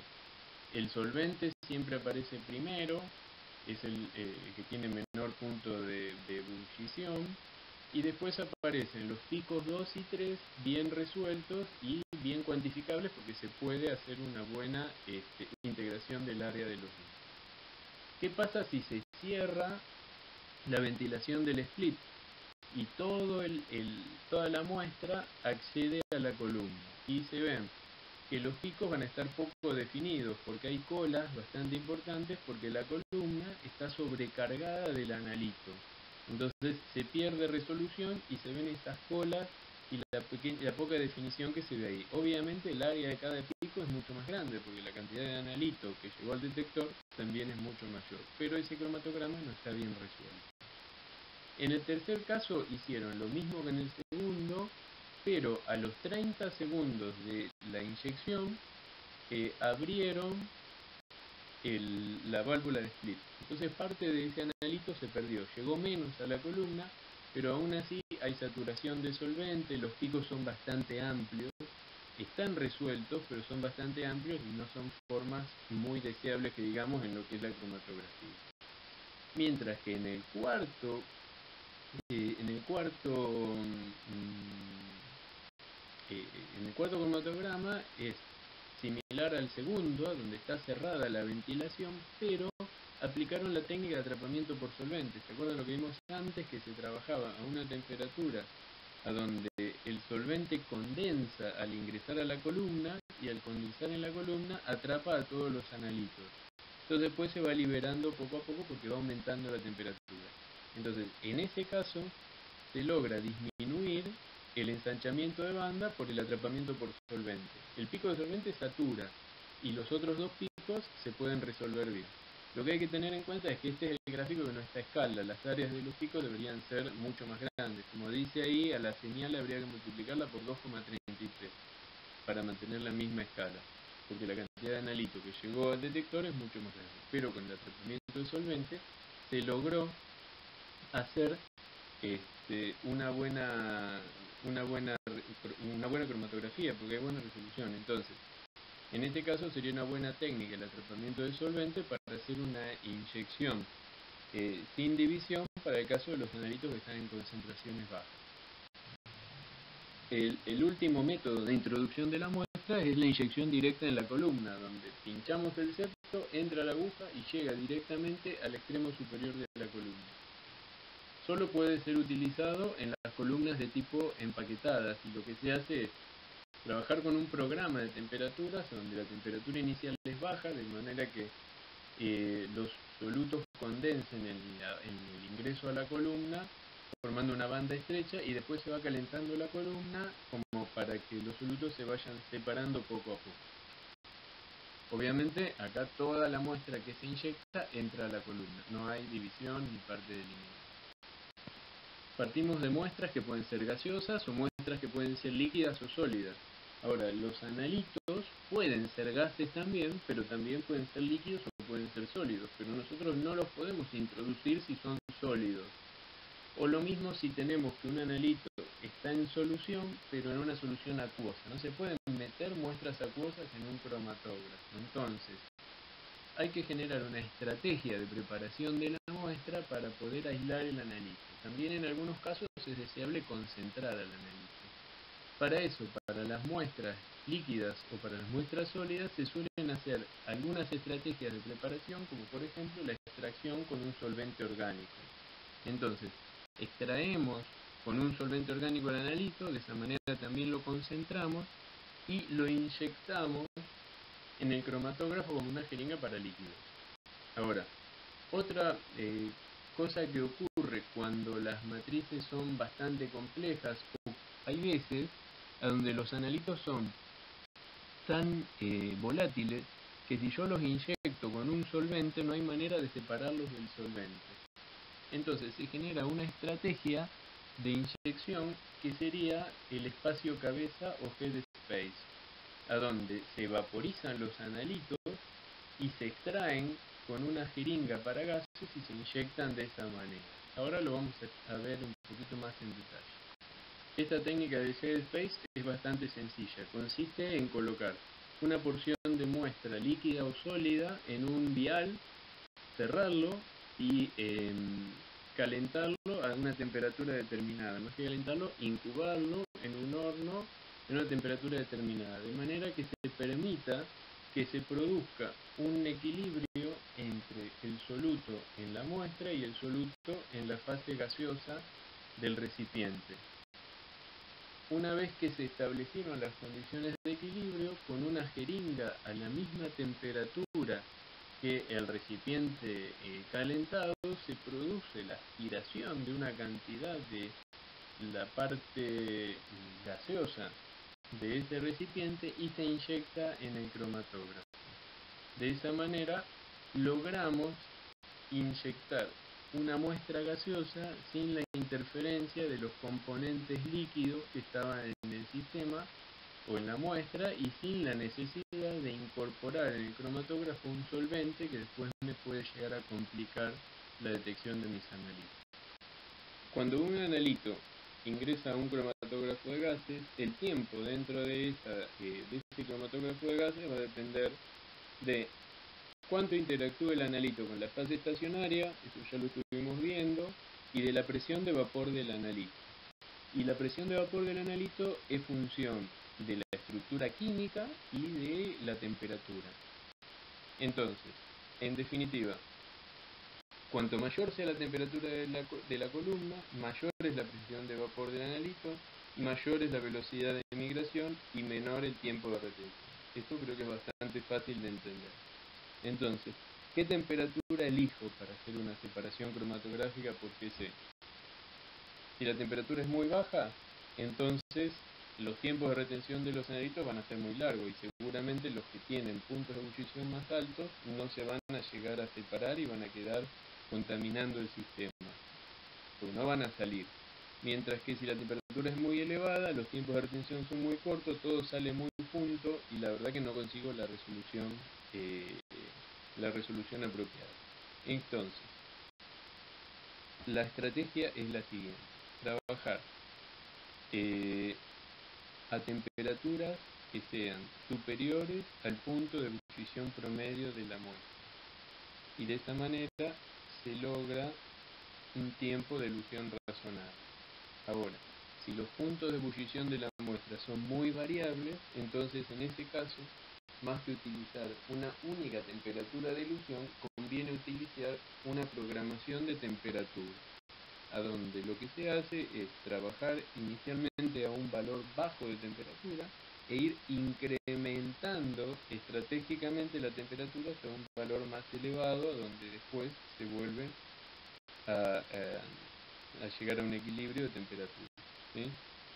el solvente siempre aparece primero, es el que tiene menor punto de ebullición, y después aparecen los picos 2 y 3 bien resueltos y bien cuantificables, porque se puede hacer una buena integración del área de los líquidos. ¿Qué pasa si se cierra la ventilación del split y toda la muestra accede a la columna? Y se ven que los picos van a estar poco definidos, porque hay colas bastante importantes, porque la columna está sobrecargada del analito. Entonces se pierde resolución y se ven estas colas y la poca definición que se ve ahí. Obviamente el área de cada pico es mucho más grande, porque la cantidad de analito que llegó al detector también es mucho mayor, pero ese cromatograma no está bien resuelto. En el tercer caso hicieron lo mismo que en el segundo, pero a los 30 segundos de la inyección abrieron la válvula de split. Entonces parte de ese analito se perdió, llegó menos a la columna, pero aún así hay saturación de solvente, los picos son bastante amplios, están resueltos, pero son bastante amplios y no son formas muy deseables que digamos en lo que es la cromatografía. Mientras que en el cuarto cromatograma es similar al segundo, donde está cerrada la ventilación, pero aplicaron la técnica de atrapamiento por solvente. ¿Se acuerdan lo que vimos antes? Que se trabajaba a una temperatura a donde el solvente condensa al ingresar a la columna, y al condensar en la columna atrapa a todos los analitos. Entonces después se va liberando poco a poco porque va aumentando la temperatura. Entonces en ese caso se logra disminuir el ensanchamiento de banda por el atrapamiento por solvente. El pico de solvente satura y los otros dos picos se pueden resolver bien. Lo que hay que tener en cuenta es que este es el gráfico que no está a escala. Las áreas de los picos deberían ser mucho más grandes. Como dice ahí, a la señal habría que multiplicarla por 2,33 para mantener la misma escala, porque la cantidad de analito que llegó al detector es mucho más grande. Pero con el atrapamiento de solvente se logró hacer una buena cromatografía, porque hay buena resolución. Entonces, en este caso sería una buena técnica el atrapamiento de solvente para hacer una inyección sin división para el caso de los analitos que están en concentraciones bajas. El último método de introducción de la muestra es la inyección directa en la columna, donde pinchamos el septo, entra la aguja y llega directamente al extremo superior de la columna. Solo puede ser utilizado en las columnas de tipo empaquetadas, y lo que se hace es trabajar con un programa de temperaturas donde la temperatura inicial es baja, de manera que los solutos condensen en el ingreso a la columna, formando una banda estrecha, y después se va calentando la columna como para que los solutos se vayan separando poco a poco. Obviamente acá toda la muestra que se inyecta entra a la columna, no hay división ni parte eliminada. Partimos de muestras que pueden ser gaseosas o muestras que pueden ser líquidas o sólidas. Ahora, los analitos pueden ser gases también, pero también pueden ser líquidos o pueden ser sólidos, pero nosotros no los podemos introducir si son sólidos. O lo mismo si tenemos que un analito está en solución, pero en una solución acuosa. No se pueden meter muestras acuosas en un cromatógrafo. Entonces, hay que generar una estrategia de preparación de la muestra para poder aislar el analito. También en algunos casos es deseable concentrar al analito. Para eso, para las muestras líquidas o para las muestras sólidas, se suelen hacer algunas estrategias de preparación, como por ejemplo la extracción con un solvente orgánico. Entonces, extraemos con un solvente orgánico el analito, de esa manera también lo concentramos y lo inyectamos en el cromatógrafo como una jeringa para líquidos. Ahora, otra cosa que ocurre cuando las matrices son bastante complejas, hay veces a donde los analitos son tan volátiles que si yo los inyecto con un solvente no hay manera de separarlos del solvente. Entonces se genera una estrategia de inyección que sería el espacio cabeza o head space, a donde se vaporizan los analitos y se extraen con una jeringa para gases y se inyectan de esa manera. Ahora lo vamos a ver un poquito más en detalle. Esta técnica de head space es bastante sencilla. Consiste en colocar una porción de muestra líquida o sólida en un vial, cerrarlo y calentarlo a una temperatura determinada. Más que calentarlo, incubarlo en un horno en una temperatura determinada, de manera que se permita que se produzca un equilibrio entre el soluto en la muestra y el soluto en la fase gaseosa del recipiente. Una vez que se establecieron las condiciones de equilibrio, con una jeringa a la misma temperatura que el recipiente calentado, se produce la aspiración de una cantidad de la parte gaseosa de ese recipiente y se inyecta en el cromatógrafo. De esa manera logramos inyectar una muestra gaseosa sin la interferencia de los componentes líquidos que estaban en el sistema o en la muestra, y sin la necesidad de incorporar en el cromatógrafo un solvente que después me puede llegar a complicar la detección de mis analitos. Cuando un analito ingresa a un cromatógrafo de gases, el tiempo dentro de ese cromatógrafo de gases va a depender de cuánto interactúa el analito con la fase estacionaria, eso ya lo estuvimos viendo, y de la presión de vapor del analito. Y la presión de vapor del analito es función de la estructura química y de la temperatura. Entonces, en definitiva, cuanto mayor sea la temperatura de la columna, mayor es la presión de vapor del analito, mayor es la velocidad de migración y menor el tiempo de retención. Esto creo que es bastante fácil de entender. Entonces, ¿qué temperatura elijo para hacer una separación cromatográfica por GC? Si la temperatura es muy baja, entonces los tiempos de retención de los analitos van a ser muy largos, y seguramente los que tienen puntos de ebullición más altos no se van a llegar a separar y van a quedar contaminando el sistema, porque no van a salir. Mientras que si la temperatura es muy elevada, los tiempos de retención son muy cortos, todo sale muy junto y la verdad que no consigo la resolución apropiada. Entonces, la estrategia es la siguiente: trabajar a temperaturas que sean superiores al punto de ebullición promedio de la muestra, y de esta manera se logra un tiempo de elusión razonable. Ahora, si los puntos de ebullición de la muestra son muy variables, entonces en ese caso, más que utilizar una única temperatura de elusión, conviene utilizar una programación de temperatura, a donde lo que se hace es trabajar inicialmente a un valor bajo de temperatura e ir incrementando estratégicamente la temperatura hasta un valor más elevado, donde después se vuelve a llegar a un equilibrio de temperatura, ¿sí?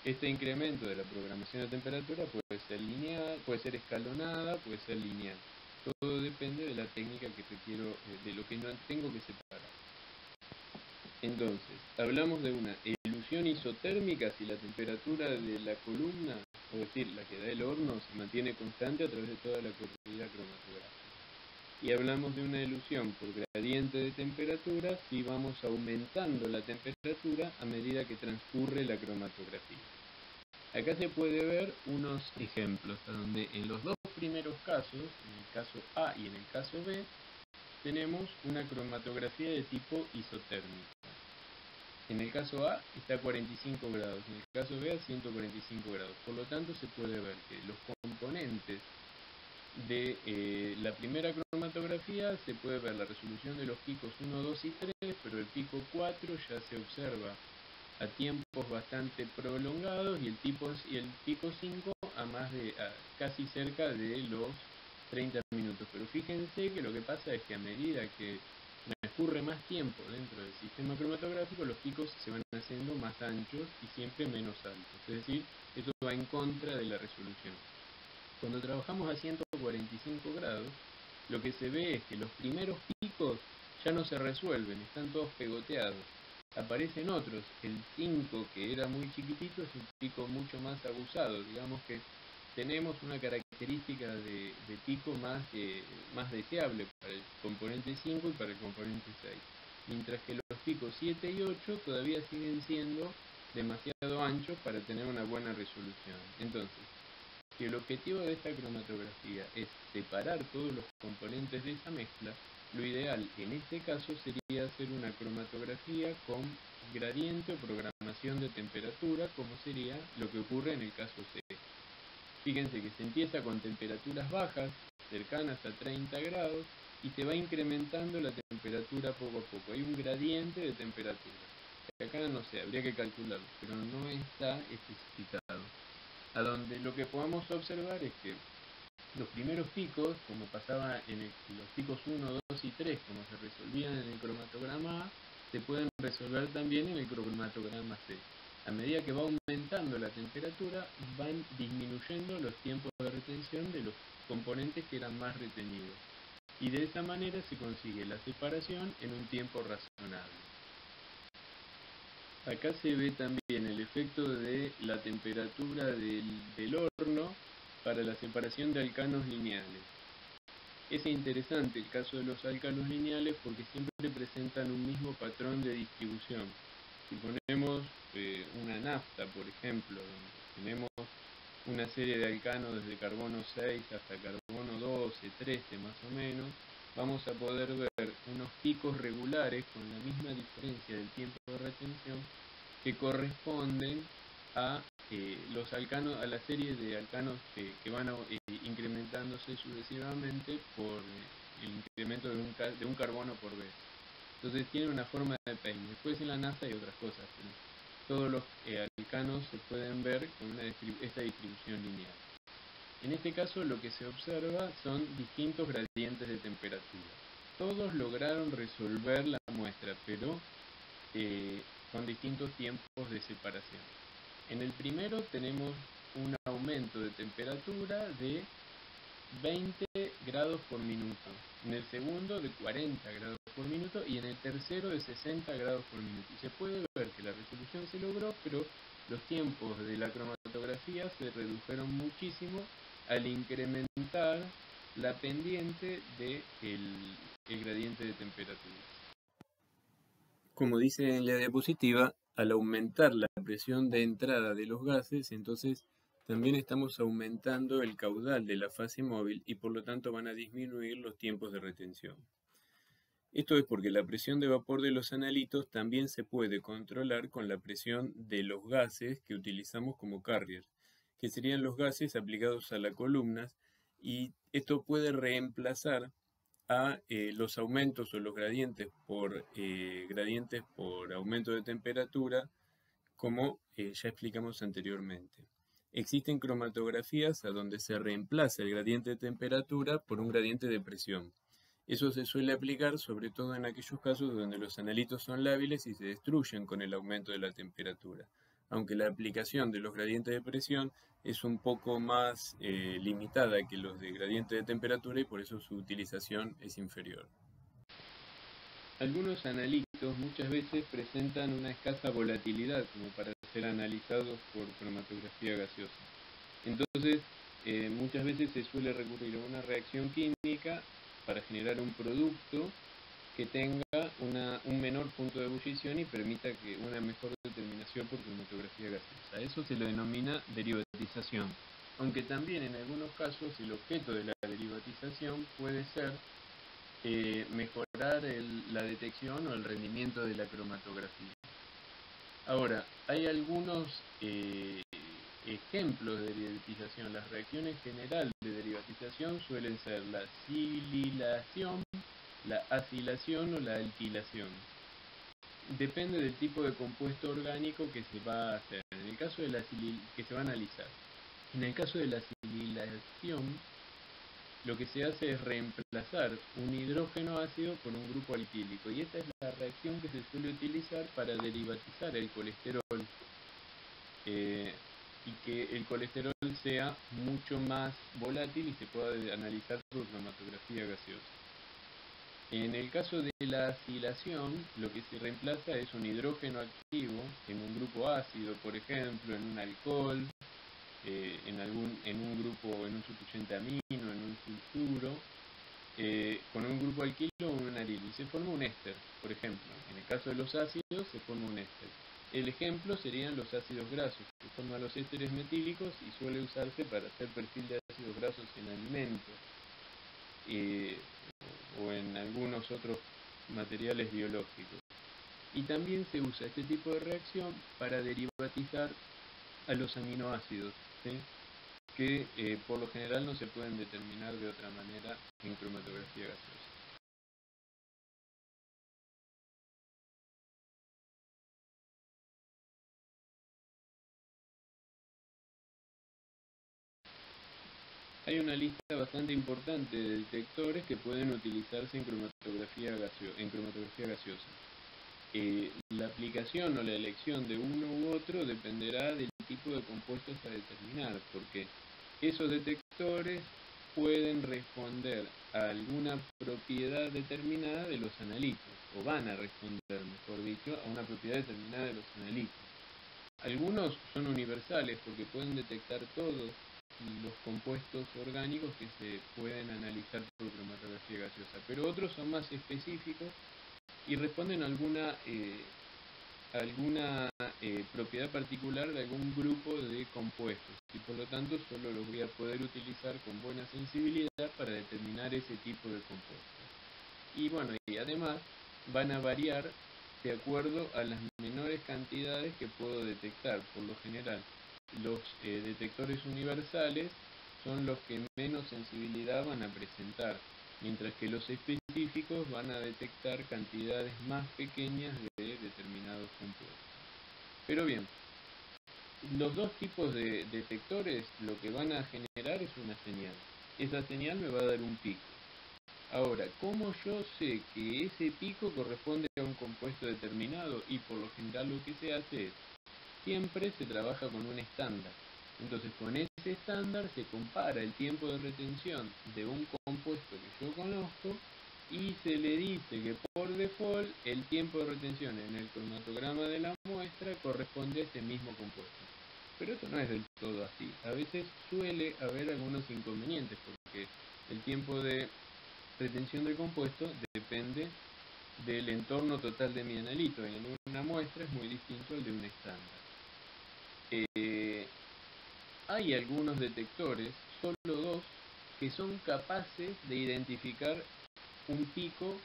Este incremento de la programación de temperatura puede ser lineal, puede ser escalonada, puede ser lineal. Todo depende de la técnica que requiero, de lo que no tengo que separar. Entonces, hablamos de una elusión isotérmica si la temperatura de la columna, es decir, la que da el horno, se mantiene constante a través de toda la corrida cromatográfica. Y hablamos de una elusión por gradiente de temperatura si vamos aumentando la temperatura a medida que transcurre la cromatografía. Acá se puede ver unos ejemplos, donde en los dos primeros casos, en el caso A y en el caso B, tenemos una cromatografía de tipo isotérmico. En el caso A está a 45 grados, en el caso B a 145 grados. Por lo tanto, se puede ver que los componentes de la primera cromatografía se puede ver la resolución de los picos 1, 2 y 3, pero el pico 4 ya se observa a tiempos bastante prolongados, y el pico 5 a casi cerca de los 30 minutos. Pero fíjense que lo que pasa es que a medida que transcurre más tiempo dentro del sistema cromatográfico, los picos se van haciendo más anchos y siempre menos altos. Es decir, eso va en contra de la resolución. Cuando trabajamos a 145 grados, lo que se ve es que los primeros picos ya no se resuelven, están todos pegoteados. Aparecen otros. El 5, que era muy chiquitito, es un pico mucho más abusado. Digamos que tenemos una característica de pico más deseable para el componente 5 y para el componente 6. Mientras que los picos 7 y 8 todavía siguen siendo demasiado anchos para tener una buena resolución. Entonces, si el objetivo de esta cromatografía es separar todos los componentes de esa mezcla, lo ideal en este caso sería hacer una cromatografía con gradiente o programación de temperatura, como sería lo que ocurre en el caso C. Fíjense que se empieza con temperaturas bajas, cercanas a 30 grados, y se va incrementando la temperatura poco a poco. Hay un gradiente de temperatura. Acá no sé, habría que calcularlo, pero no está especificado. A donde lo que podemos observar es que los primeros picos, como pasaba en los picos 1, 2 y 3, como se resolvían en el cromatograma A, se pueden resolver también en el cromatograma C. A medida que va aumentando la temperatura, van disminuyendo los tiempos de retención de los componentes que eran más retenidos. Y de esa manera se consigue la separación en un tiempo razonable. Acá se ve también el efecto de la temperatura del horno para la separación de alcanos lineales. Es interesante el caso de los alcanos lineales porque siempre presentan un mismo patrón de distribución. Si ponemos una nafta, por ejemplo, donde tenemos una serie de alcanos desde carbono 6 hasta carbono 12, 13 más o menos, vamos a poder ver unos picos regulares con la misma diferencia del tiempo de retención que corresponden a los alcanos, a la serie de alcanos que van incrementándose sucesivamente por el incremento de un carbono por vez. Entonces tiene una forma de peine. Después en la nafta hay otras cosas, pero todos los alcanos se pueden ver con esta distribución lineal. En este caso lo que se observa son distintos gradientes de temperatura. Todos lograron resolver la muestra, pero con distintos tiempos de separación. En el primero tenemos un aumento de temperatura de 20 grados por minuto, en el segundo de 40 grados por minuto y en el tercero de 60 grados por minuto. Y se puede ver que la resolución se logró, pero los tiempos de la cromatografía se redujeron muchísimo al incrementar la pendiente del gradiente de temperatura. Como dice en la diapositiva, al aumentar la presión de entrada de los gases, entonces también estamos aumentando el caudal de la fase móvil y por lo tanto van a disminuir los tiempos de retención. Esto es porque la presión de vapor de los analitos también se puede controlar con la presión de los gases que utilizamos como carrier, que serían los gases aplicados a las columnas, y esto puede reemplazar a los aumentos o los gradientes por aumento de temperatura, como ya explicamos anteriormente. Existen cromatografías a donde se reemplaza el gradiente de temperatura por un gradiente de presión. Eso se suele aplicar sobre todo en aquellos casos donde los analitos son lábiles y se destruyen con el aumento de la temperatura, aunque la aplicación de los gradientes de presión es un poco más limitada que los de gradiente de temperatura y por eso su utilización es inferior. Algunos analitos muchas veces presentan una escasa volatilidad como para ser analizados por cromatografía gaseosa. Entonces, muchas veces se suele recurrir a una reacción química para generar un producto que tenga un menor punto de ebullición y permita que una mejor determinación por cromatografía gaseosa. Eso se lo denomina derivatización, aunque también en algunos casos el objeto de la derivatización puede ser mejorar la detección o el rendimiento de la cromatografía. Ahora, hay algunos ejemplos de derivatización. Las reacciones generales de derivatización suelen ser la sililación, la acilación o la alquilación. Depende del tipo de compuesto orgánico que se va a hacer, en el caso de que se va a analizar. En el caso de la sililación, lo que se hace es reemplazar un hidrógeno ácido por un grupo alquílico, y esta es la reacción que se suele utilizar para derivatizar el colesterol, y que el colesterol sea mucho más volátil y se pueda analizar por cromatografía gaseosa. En el caso de la acilación, lo que se reemplaza es un hidrógeno activo en un grupo ácido, por ejemplo, en un alcohol, en un grupo, en un sustituyente amino, en un sulfuro, con un grupo alquilo o un anhilo, y se forma un éster, por ejemplo. En el caso de los ácidos se forma un éster. El ejemplo serían los ácidos grasos, que forman los ésteres metílicos y suele usarse para hacer perfil de ácidos grasos en alimentos o en algunos otros materiales biológicos. Y también se usa este tipo de reacción para derivatizar a los aminoácidos, ¿sí?, que por lo general no se pueden determinar de otra manera en cromatografía gaseosa. Hay una lista bastante importante de detectores que pueden utilizarse en cromatografía gaseosa. La aplicación o la elección de uno u otro dependerá del tipo de compuestos a determinar, porque esos detectores pueden responder a alguna propiedad determinada de los analitos. o van a responder, mejor dicho, a una propiedad determinada de los analitos. Algunos son universales porque pueden detectar todos los compuestos orgánicos que se pueden analizar por cromatografía gaseosa, pero otros son más específicos y responden a alguna propiedad particular de algún grupo de compuestos, y por lo tanto solo los voy a poder utilizar con buena sensibilidad para determinar ese tipo de compuestos. Y bueno, y además van a variar de acuerdo a las menores cantidades que puedo detectar. Por lo general, los detectores universales son los que menos sensibilidad van a presentar, mientras que los específicos van a detectar cantidades más pequeñas de determinados compuestos. Pero bien, los dos tipos de detectores lo que van a generar es una señal. Esa señal me va a dar un pico. Ahora, ¿cómo yo sé que ese pico corresponde a un compuesto determinado? Y por lo general lo que se hace es, siempre se trabaja con un estándar. Entonces con ese estándar se compara el tiempo de retención de un compuesto que yo conozco y se le dice que por default el tiempo de retención en el cromatograma de la muestra corresponde a ese mismo compuesto. Pero eso no es del todo así. A veces suele haber algunos inconvenientes porque el tiempo de retención del compuesto depende del entorno total de mi analito. En una muestra es muy distinto al de un estándar. Hay algunos detectores, solo dos, que son capaces de identificar un pico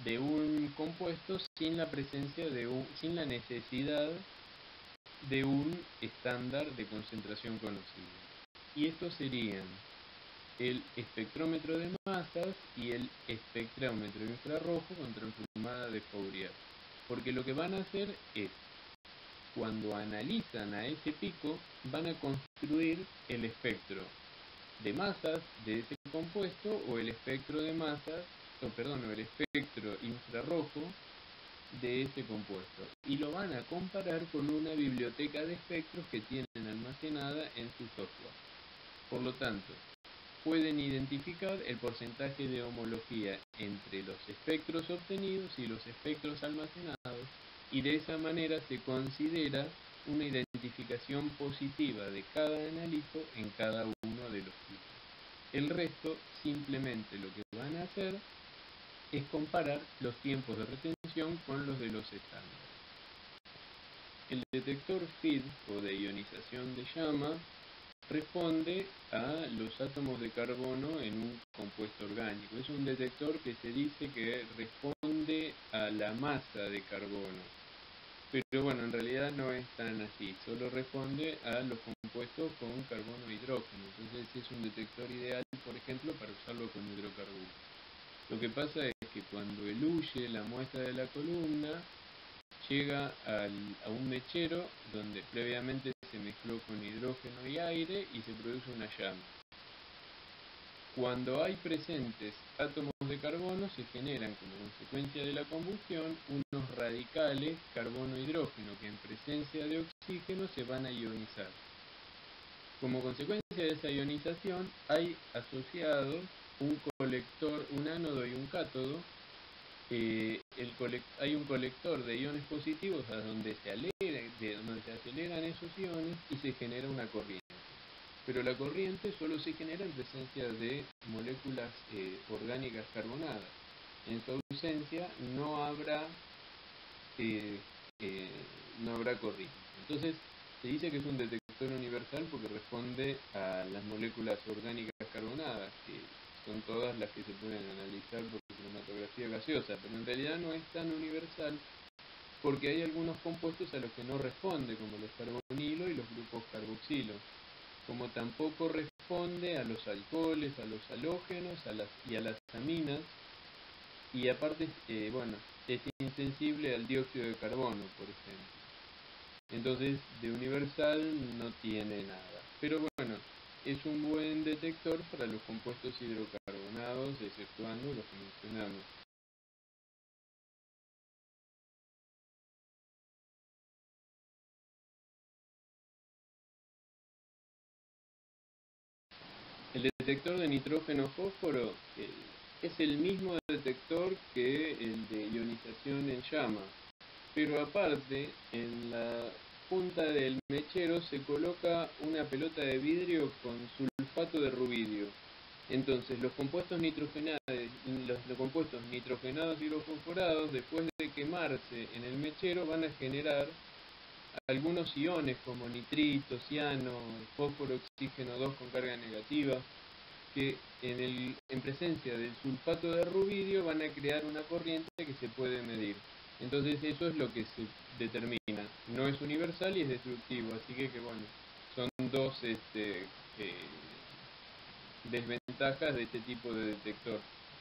de un compuesto sin la presencia sin la necesidad de un estándar de concentración conocido. Y estos serían el espectrómetro de masas y el espectrómetro infrarrojo con transformada de Fourier. Porque lo que van a hacer es, cuando analizan a ese pico, van a construir el espectro de masas de ese compuesto o el espectro de masas, o el espectro infrarrojo de ese compuesto. Y lo van a comparar con una biblioteca de espectros que tienen almacenada en su software. Por lo tanto, pueden identificar el porcentaje de homología entre los espectros obtenidos y los espectros almacenados, y de esa manera se considera una identificación positiva de cada analito en cada uno de los tipos. El resto, simplemente lo que van a hacer es comparar los tiempos de retención con los de los estándares. El detector FID, o de ionización de llama, responde a los átomos de carbono en un compuesto orgánico. Es un detector que se dice que responde a la masa de carbono. Pero bueno, en realidad no es tan así. Solo responde a los compuestos con carbono e hidrógeno. Entonces es un detector ideal, por ejemplo, para usarlo con hidrocarburos. Lo que pasa es que cuando eluye la muestra de la columna, llega a un mechero donde previamente se mezcló con hidrógeno y aire y se produce una llama. Cuando hay presentes átomos de carbono, se generan como consecuencia de la combustión unos radicales carbono-hidrógeno que en presencia de oxígeno se van a ionizar. Como consecuencia de esa ionización hay asociados un colector, un ánodo y un cátodo. Hay un colector de iones positivos a donde se aceleran esos iones y se genera una corriente. Pero la corriente solo se genera en presencia de moléculas orgánicas carbonadas. En su ausencia no habrá corriente. Entonces se dice que es un detector universal porque responde a las moléculas orgánicas carbonadas, que son todas las que se pueden analizar por cromatografía gaseosa, pero en realidad no es tan universal porque hay algunos compuestos a los que no responde, como los carbonilo y los grupos carboxilo, como tampoco responde a los alcoholes, a los halógenos y a las aminas, y aparte, es insensible al dióxido de carbono, por ejemplo. Entonces, de universal no tiene nada. Pero bueno, es un buen detector para los compuestos hidrocarbonados, exceptuando los que mencionamos. El detector de nitrógeno-fósforo es el mismo detector que el de ionización en llama, pero aparte en la punta del mechero se coloca una pelota de vidrio con sulfato de rubidio. Entonces los compuestos nitrogenados y los fosforados, después de quemarse en el mechero, van a generar algunos iones como nitrito, ciano, fósforo, oxígeno 2 con carga negativa, que en presencia del sulfato de rubidio van a crear una corriente que se puede medir. Entonces eso es lo que se determina. No es universal y es destructivo, así que bueno, son dos desventajas de este tipo de detector.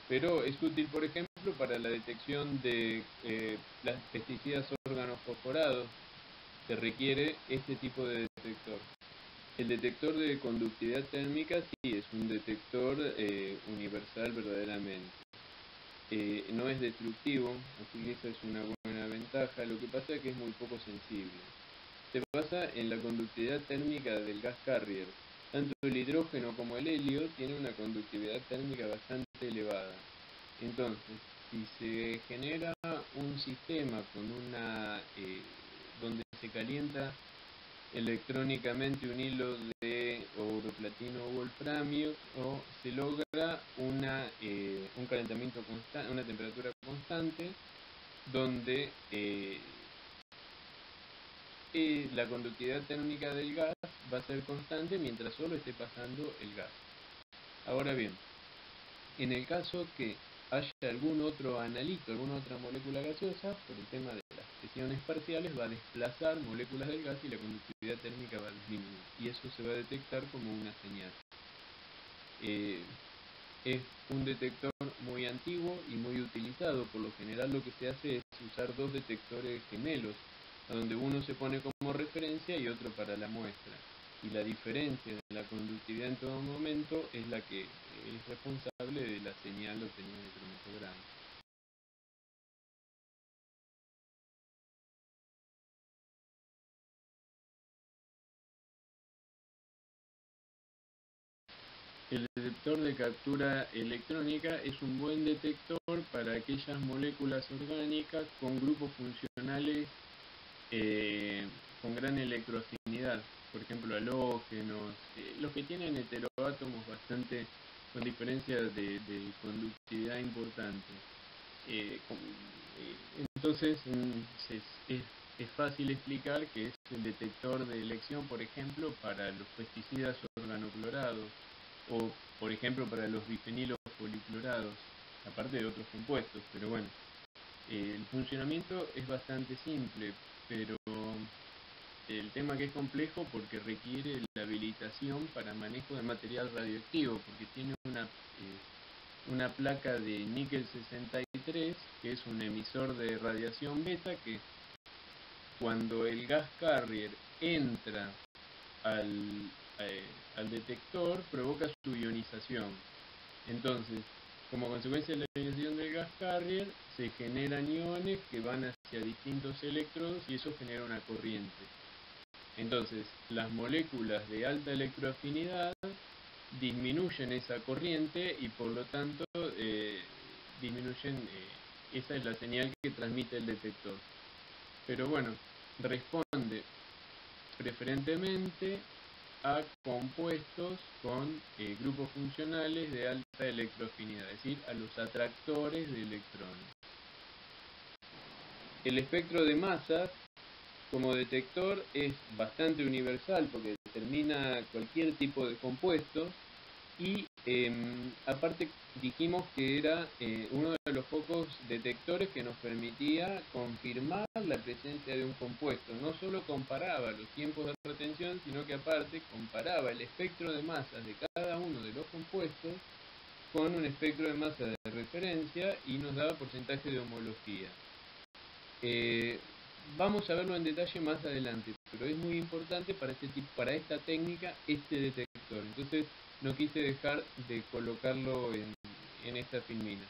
Pero es útil, por ejemplo, para la detección de las pesticidas organofosforados. Se requiere este tipo de detector. El detector de conductividad térmica sí es un detector universal verdaderamente. No es destructivo, así que esa es una buena ventaja. Lo que pasa es que es muy poco sensible. Se basa en la conductividad térmica del gas carrier. Tanto el hidrógeno como el helio tienen una conductividad térmica bastante elevada. Entonces, si se genera un sistema con donde se calienta electrónicamente un hilo de oro, platino o wolframio, o se logra un calentamiento constante, una temperatura constante, donde la conductividad térmica del gas va a ser constante mientras solo esté pasando el gas. Ahora bien, en el caso que haya algún otro analito, alguna otra molécula gaseosa, por el tema de las presiones parciales, va a desplazar moléculas del gas y la conductividad térmica va a disminuir. Y eso se va a detectar como una señal. Es un detector muy antiguo y muy utilizado. Por lo general lo que se hace es usar dos detectores gemelos, donde uno se pone como referencia y otro para la muestra. Y la diferencia de la conductividad en todo momento es la que es responsable de la señal obtenida en el cromatograma. El detector de captura electrónica es un buen detector para aquellas moléculas orgánicas con grupos funcionales con gran electroafinidad, por ejemplo halógenos, los que tienen heteroátomos bastante con diferencias de conductividad importante. Entonces es fácil explicar que es el detector de elección, por ejemplo, para los pesticidas organoclorados o, por ejemplo, para los bifenilos policlorados, aparte de otros compuestos. Pero bueno, el funcionamiento es bastante simple, pero el tema que es complejo porque requiere la habilitación para manejo de material radioactivo, porque tiene una placa de níquel 63, que es un emisor de radiación beta, que cuando el gas carrier entra al detector provoca su ionización. Entonces, como consecuencia de la ionización del gas carrier, se generan iones que van hacia distintos electrodos y eso genera una corriente. Entonces, las moléculas de alta electroafinidad disminuyen esa corriente y por lo tanto esa es la señal que transmite el detector. Pero bueno, responde preferentemente a compuestos con grupos funcionales de alta electroafinidad, es decir, a los atractores de electrones. El espectro de masas como detector es bastante universal porque determina cualquier tipo de compuesto y aparte dijimos que era uno de los pocos detectores que nos permitía confirmar la presencia de un compuesto. No solo comparaba los tiempos de retención, sino que aparte comparaba el espectro de masas de cada uno de los compuestos con un espectro de masa de referencia y nos daba porcentaje de homología. Vamos a verlo en detalle más adelante, pero es muy importante para esta técnica este detector. Entonces no quise dejar de colocarlo en esta filmina.